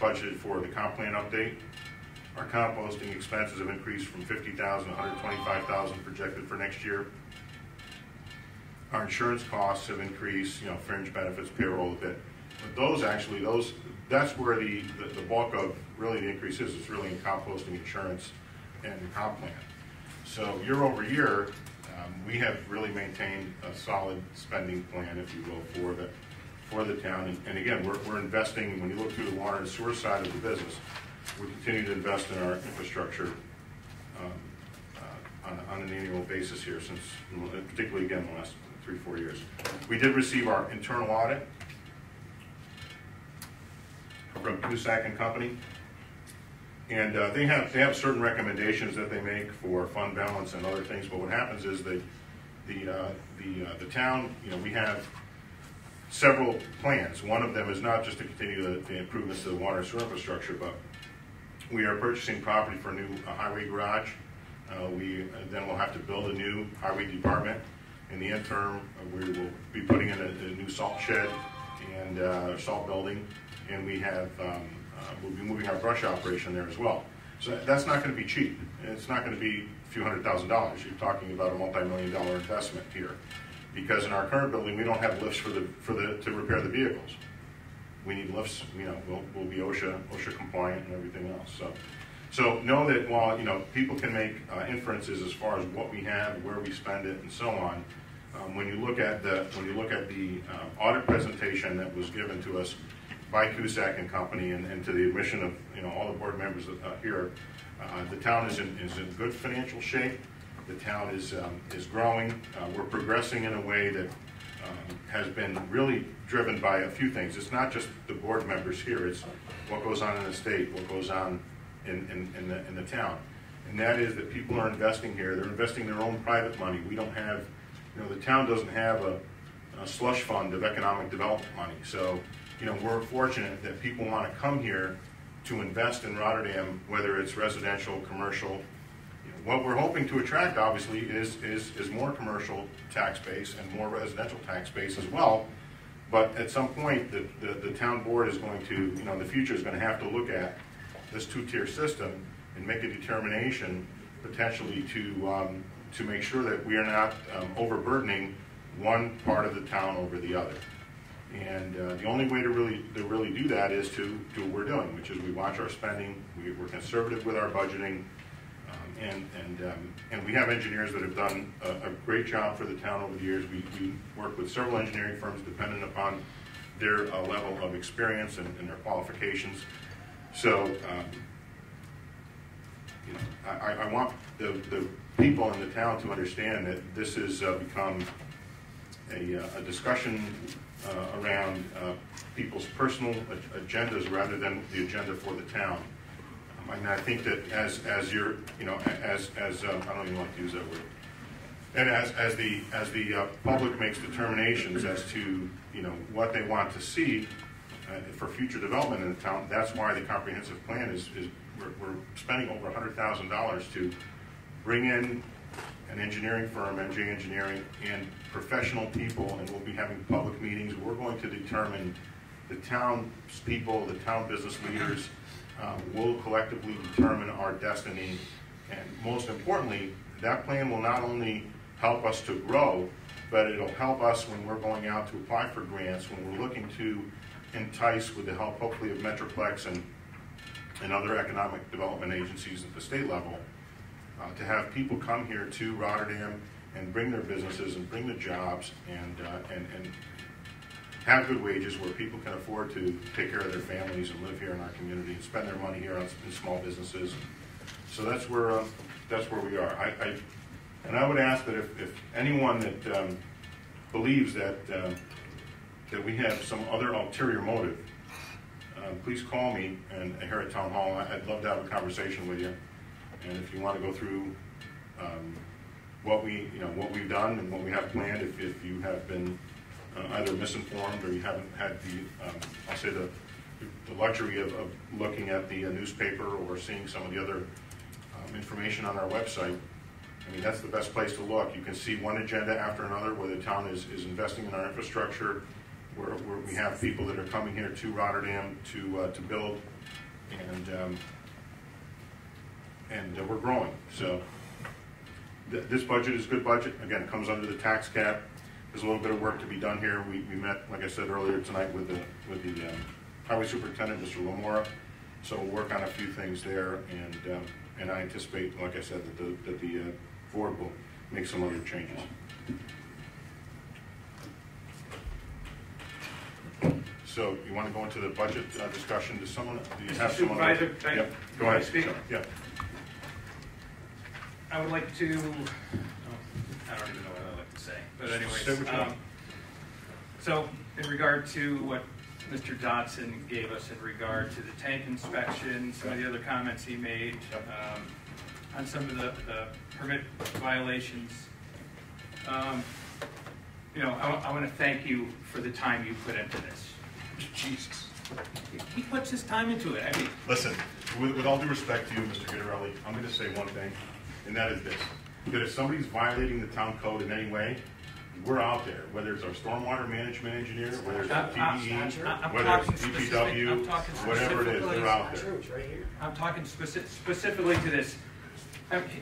budgeted for the comp plan update. Our composting expenses have increased from $50,000 to $125,000 projected for next year. Our insurance costs have increased, fringe benefits, payroll a bit. But that's where the bulk of really the increase is. It's really in composting, insurance, and the comp plan. So year over year, we have really maintained a solid spending plan, if you will, for the town. And again, we're investing. When you look through the water and sewer side of the business, we continue to invest in our infrastructure on an annual basis here, since particularly again the last 3-4 years. We did receive our internal audit from Cusack and Company. And they have certain recommendations that they make for fund balance and other things. But what happens is the town, we have several plans. One of them is not just to continue the improvements to the water and sewer infrastructure, but we are purchasing property for a new highway garage. Then we'll have to build a new highway department. In the interim, we will be putting in a new salt shed and salt building, and we have. We'll be moving our brush operation there as well. So that's not going to be cheap. It's not going to be a few $100,000. You're talking about a multi-million-dollar investment here, because in our current building we don't have lifts to repair the vehicles. We need lifts. We'll be OSHA compliant and everything else. So know that while people can make inferences as far as what we have, where we spend it, and so on. When you look at the audit presentation that was given to us by Cusack and Company, and to the admission of all the board members here, the town is in good financial shape. The town is growing. We're progressing in a way that has been really driven by a few things. It's not just the board members here. It's what goes on in the state, what goes on in the town, and that is that people are investing here. They're investing their own private money. We don't have, the town doesn't have a slush fund of economic development money. So. We're fortunate that people want to come here to invest in Rotterdam, whether it's residential, commercial, what we're hoping to attract, obviously, is more commercial tax base and more residential tax base as well. But at some point, the town board is going to, in the future, is going to have to look at this two-tier system and make a determination potentially to make sure that we are not overburdening one part of the town over the other. And the only way to really do that is to do what we're doing, which is we watch our spending, we're conservative with our budgeting, and we have engineers that have done a great job for the town over the years. We work with several engineering firms dependent upon their level of experience and their qualifications. So, I want the people in the town to understand that this has become a discussion around people's personal agendas rather than the agenda for the town. And I think that as you're, as I don't even like to use that word, and as the public makes determinations as to what they want to see for future development in the town, that's why the comprehensive plan is we're spending over $100,000 to bring in an engineering firm, NJ Engineering, and professional people, and we'll be having public meetings. We're going to determine the town people, the town business leaders, will collectively determine our destiny. And most importantly, that plan will not only help us to grow, but it'll help us when we're going out to apply for grants, when we're looking to entice, with the help hopefully of Metroplex and other economic development agencies at the state level, to have people come here to Rotterdam and bring their businesses and bring the jobs and have good wages where people can afford to take care of their families and live here in our community and spend their money here in small businesses. So that's where we are. I would ask that if anyone that believes that we have some other ulterior motive, please call me and here at Town Hall. I'd love to have a conversation with you. And if you want to go through what we've done and what we have planned, if you have been either misinformed or you haven't had I'll say the luxury of looking at the newspaper or seeing some of the other information on our website, I mean, that's the best place to look. You can see one agenda after another where the town is investing in our infrastructure, where we have people that are coming here to Rotterdam to build, and we're growing. So this budget is a good budget. Again, it comes under the tax cap. There's a little bit of work to be done here. We met, like I said earlier tonight, with the highway superintendent, Mr. Lamora. So we'll work on a few things there, and I anticipate, like I said, that the board will make some other changes. So you want to go into the budget discussion? Does someone? Do you have someone? Supervisor, Yep. Go ahead. Speak. Yeah. I would like to. I don't even know what I'd like to say, but anyways. Say what you want. So in regard to what Mr. Dodson gave us in regard to the tank inspection, some of the other comments he made on some of the permit violations. I want to thank you for the time you put into this. Jesus. He puts his time into it. I mean, Listen, with all due respect to you, Mr. Guidarelli, I'm going to say one thing, and that is this: that if somebody's violating the town code in any way, we're out there. Whether it's our stormwater management engineer, whether it's TDE, whether it's DPW, whatever it is, they're out there. I'm talking specifically to this.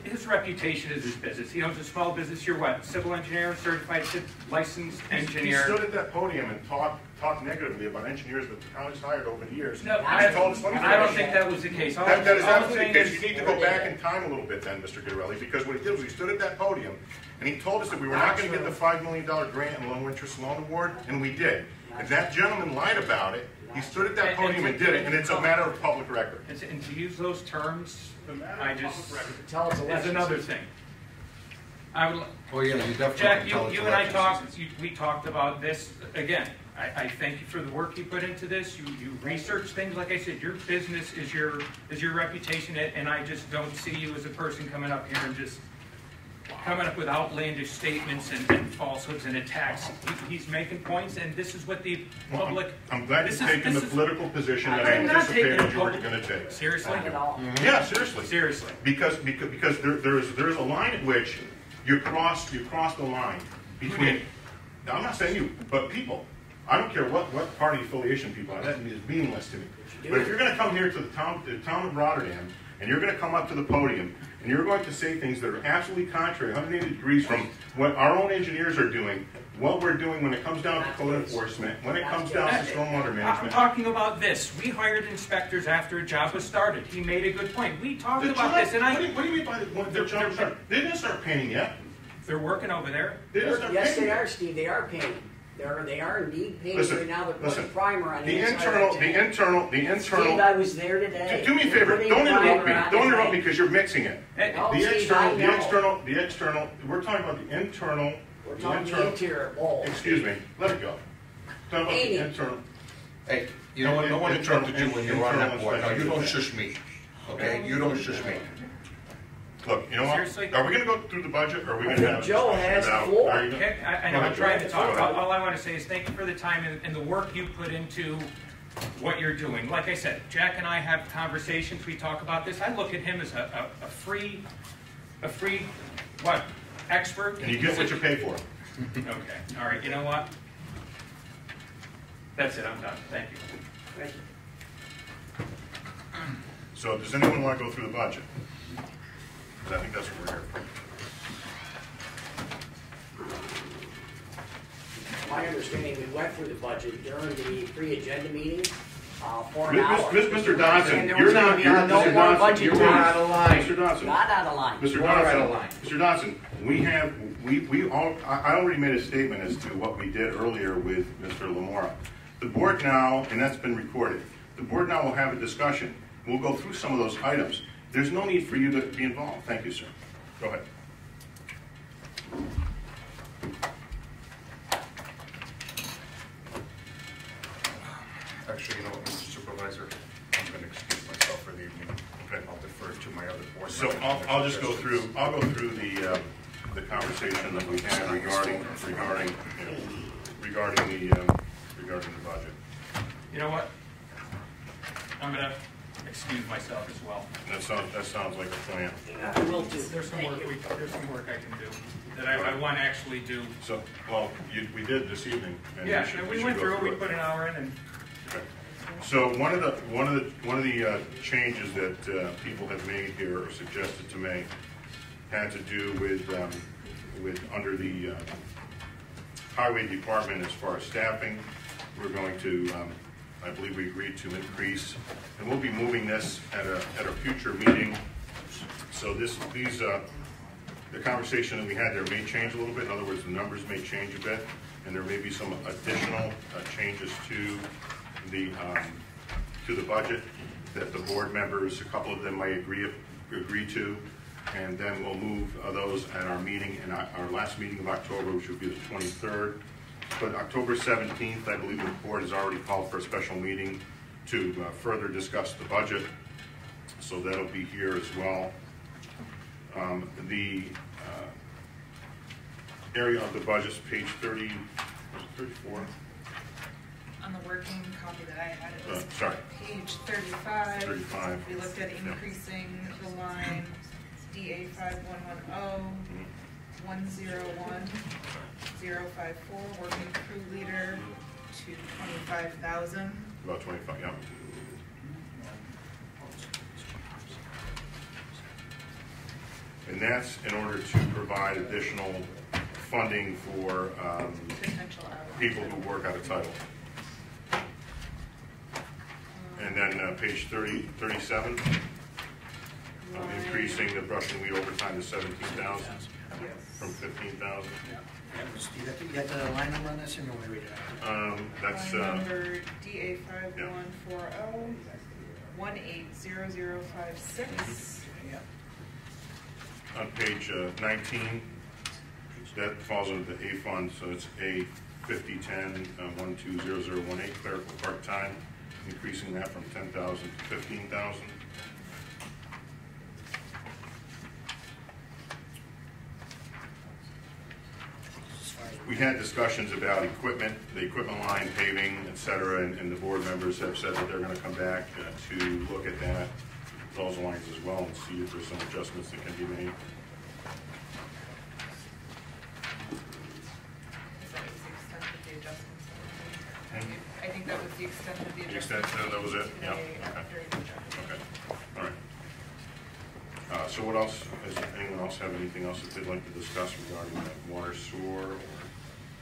His reputation is his business. He owns a small business. You're what? Civil engineer, certified licensed engineer. He stood at that podium and talked negatively about engineers that the town has hired over the years. No, I don't think that was the case. That is absolutely the case. You need to go back in time a little bit then, Mr. Guidarelli, because what he did was he stood at that podium and he told us that we were not going to get the $5 million grant and low interest loan award, and we did. And that gentleman lied about it. He stood at that podium and did it, and it's a matter of public record. And to use those terms, I just, Tell us is another thing. I would, Oh, yeah, you definitely. Jack, you and I talked, we talked about this, again, I thank you for the work you put into this, you research things, like I said, your business is your reputation, and I just don't see you as a person coming up here and just coming up with outlandish statements and falsehoods and attacks. He's making points, and this is what the public. I'm glad you're taking the political position that I I'm not taking anticipated you a were going to take. Seriously? Not at all. Yeah, seriously. Seriously. Because there's a line at which you cross the line between. Now, I'm not saying you, but people. I don't care what party affiliation people are. That is meaningless to me. But if you're going to come here to the town of Rotterdam, and you're going to come up to the podium, and you're going to say things that are absolutely contrary, 180 degrees from what our own engineers are doing, what we're doing when it comes down to code enforcement, when it comes down to stormwater I'm management. talking about this. We hired inspectors after a job was started. He made a good point. We talked about this, and What do you mean by the job start? They didn't start painting yet. they're working over there. They didn't start Yes, painting they yet. are, Steve. They are painting. They are indeed painting Listen, right now. They're listen. putting primer on The inside internal. Steve, I was there today. Do me a favor. Putting Don't interrupt me. primer on Don't the interrupt me tank. because you're mixing it. No, The Steve, I know. external. We're talking about the internal. We're talking the interior wall. Excuse me. Let it go. Talking about the Painting. internal. Hey, you know what, no one interrupted you when you were on that board. Now, you don't Internal shush me, okay? You don't shush me. Look, you know what? Seriously? Are we going to go through the budget, or are we I going to think have a Joe discussion has the now? floor. Are you gonna- Okay, I know, I'm trying to talk. Go ahead. All I want to say is thank you for the time and the work you put into what you're doing. Like I said, Jack and I have conversations, we talk about this. I look at him as a free, what, expert? And you get what you pay for. Okay, all right, you know what? That's it, I'm done, thank you. Thank you. So does anyone want to go through the budget? Because I think that's what we're here for. My understanding, we went through the budget during the pre-agenda meeting for an Mis- hour. Mr. Dodson, And there you're was not, gonna be you're, no Mr. more Dodson, budget you're talk. out of line. Mr. Dodson. Not out of line. Mr. You are out of Dodson, line. Mr. Dodson, we all, I already made a statement as to what we did earlier with Mr. Lamora. The board now, and that's been recorded, the board now will have a discussion. We'll go through some of those items. There's no need for you to be involved. Thank you, sir. Go ahead. Actually, you know what, Mr. Supervisor, I'm going to excuse myself for the evening. Okay. I'll defer to my other board. So members. I'll just go through, the conversation that we had regarding the budget. You know what? I'm gonna excuse myself as well. That sounds like a plan. I will too. There's some Thank work, you. there's some work I can do, that I want to actually do. So, well, we did this evening. And Yeah, should- and we should went go through, we it. put an hour in, and Okay. So one of the changes that people have made here or suggested to make had to do with under the highway department as far as staffing. We're going to, I believe we agreed to increase, and we'll be moving this at a future meeting. So the conversation that we had there may change a little bit. In other words, the numbers may change a bit, and there may be some additional changes to the budget that the board members, a couple of them might agree to, and then we'll move those at our meeting, in our last meeting of October, which will be the 23rd. But October 17th, I believe the board has already called for a special meeting to further discuss the budget, so that'll be here as well. The area of the budget is page 34. On the working copy that I had, it was Sorry. page 35. 35. We looked at increasing the line DA 5110, 101054, working crew leader to 25,000. About 25, yeah. And that's in order to provide additional funding for Potential hours. people who work out of title. And then page 37, increasing the brush and weed overtime to 17,000 from 15,000. Steve, you got the line number on this, or you want me to read it out? That's Line number DA 5140, 180056. on page 19. That falls under the A fund, so it's A 5010 120018 clerical part-time, increasing that from 10,000 to 15,000. we had discussions about equipment, the equipment line, paving, et cetera, and the board members have said that they're going to come back to look at that, those lines as well, and see if there's some adjustments that can be made. I think that was the extent of the The extent, adjustment. that was it? Yeah. Okay. Okay. All right. So what else, does anyone else have anything else that they'd like to discuss regarding the water, sewer, or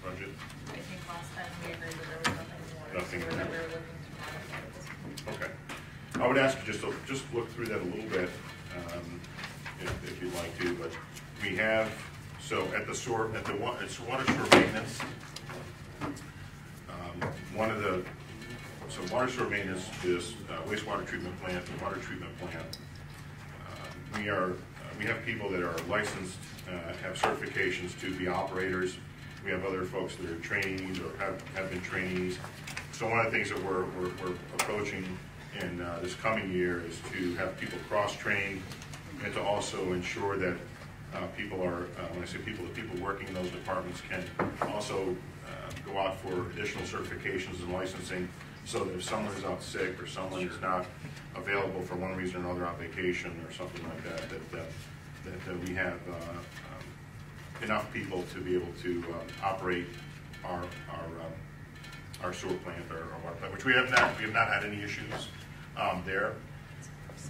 budget? I think last time we agreed that there was nothing more. Nothing Sewer that we more. were looking to modify at this point. Okay. I would ask you just to look through that a little bit, if you'd like to, but we have, so at the sewer, it's water sewer maintenance. So water sewer maintenance is wastewater treatment plant, and water treatment plant. We have people that are licensed, have certifications to be operators. We have other folks that are trainees or have been trainees. So one of the things that we're approaching in this coming year is to have people cross-trained and to also ensure that people are, when I say people, the people working in those departments can also go out for additional certifications and licensing, so that if someone is out sick or someone is not available for one reason or another on vacation or something like that, that we have enough people to be able to operate our sewer plant or our water plant, which we have not had any issues there.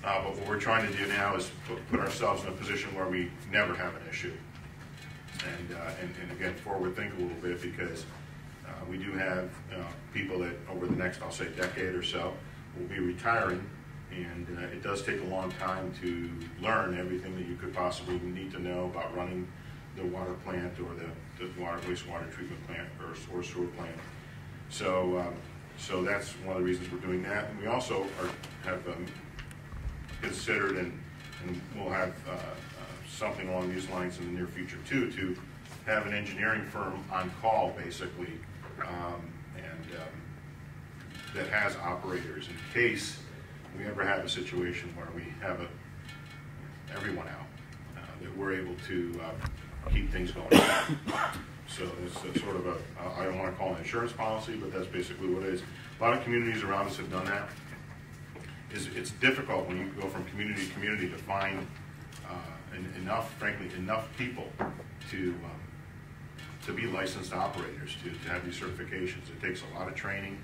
But what we're trying to do now is put ourselves in a position where we never have an issue. And again, forward think a little bit, because we do have people that over the next, I'll say, decade or so will be retiring, and it does take a long time to learn everything that you could possibly need to know about running the water plant or the wastewater treatment plant or sewer plant. So that's one of the reasons we're doing that. And we also have considered, and we'll have something along these lines in the near future too, to have an engineering firm on call, basically, that has operators in case we ever have a situation where we have everyone out, that we're able to keep things going. So it's a sort of I don't want to call it an insurance policy, but that's basically what it is. A lot of communities around us have done that. It's difficult when you go from community to community to find enough people to be licensed operators, to have these certifications. It takes a lot of training.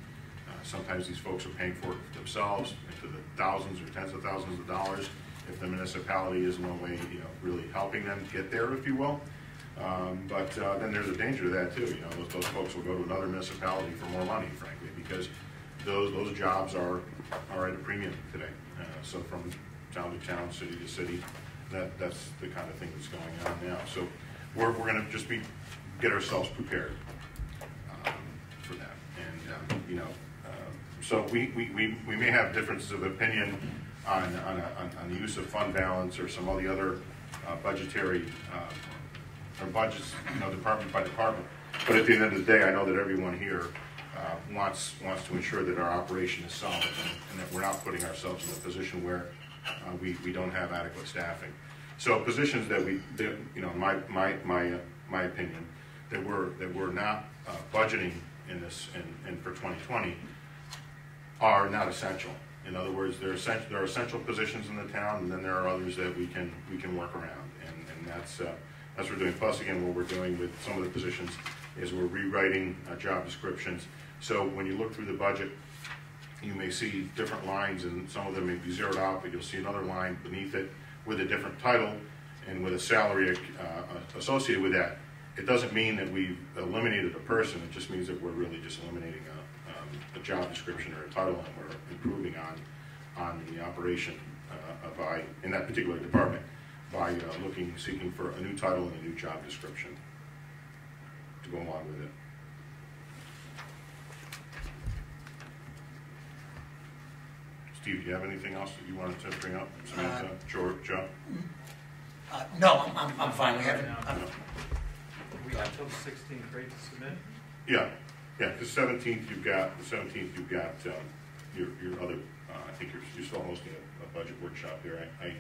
Sometimes these folks are paying for it themselves into the thousands or tens of thousands of dollars if the municipality is no way, really helping them get there, if you will. But then there's a danger to that too. Those folks will go to another municipality for more money, frankly, because those jobs are at a premium today. So from town to town, city to city, that's the kind of thing that's going on now. So we're going to just get ourselves prepared for that. And so we may have differences of opinion on the use of fund balance or some of the other budgetary or budgets, department by department. But at the end of the day, I know that everyone here wants to ensure that our operation is solid and that we're not putting ourselves in a position where we don't have adequate staffing. So positions that my opinion, that we're not budgeting in this and for 2020 are not essential. In other words, there are essential positions in the town, and then there are others that we can work around, and that's what we're doing. Plus, again, what we're doing with some of the positions is we're rewriting job descriptions. So when you look through the budget, you may see different lines, and some of them may be zeroed out, but you'll see another line beneath it with a different title and with a salary associated with that. It doesn't mean that we've eliminated a person. It just means that we're really just eliminating a job description or a title, and we're improving on the operation in that particular department by seeking for a new title and a new job description to go along with it. Steve, do you have anything else that you wanted to bring up? Samantha, George, Joe? No, I'm fine. We haven't. We have until the 16th, right, to submit? Yeah, because 17th you've got your other. I think you're still hosting a budget workshop here. I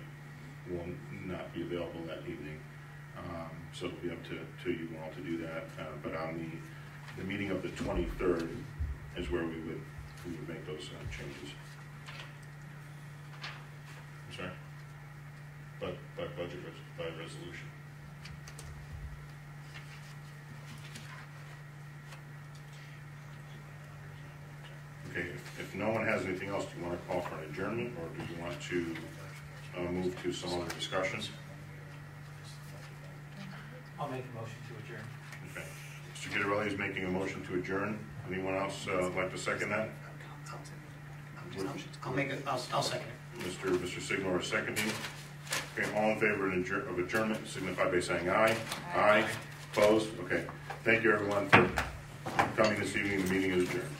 will not be available that evening. So it'll be up to you all to do that. But on the meeting of the 23rd is where we would make those changes. I'm sorry? But by by resolution. Okay, if no one has anything else, do you want to call for an adjournment, or do you want to move to some other discussions? I'll make a motion to adjourn. Okay. Mr. Guidarelli is making a motion to adjourn. Anyone else like to second that? I'll second it. Mr. Sigmore is seconding. Okay, all in favor of adjournment signify by saying aye. Aye. Opposed? Okay. Thank you, everyone, for coming this evening. The meeting is adjourned.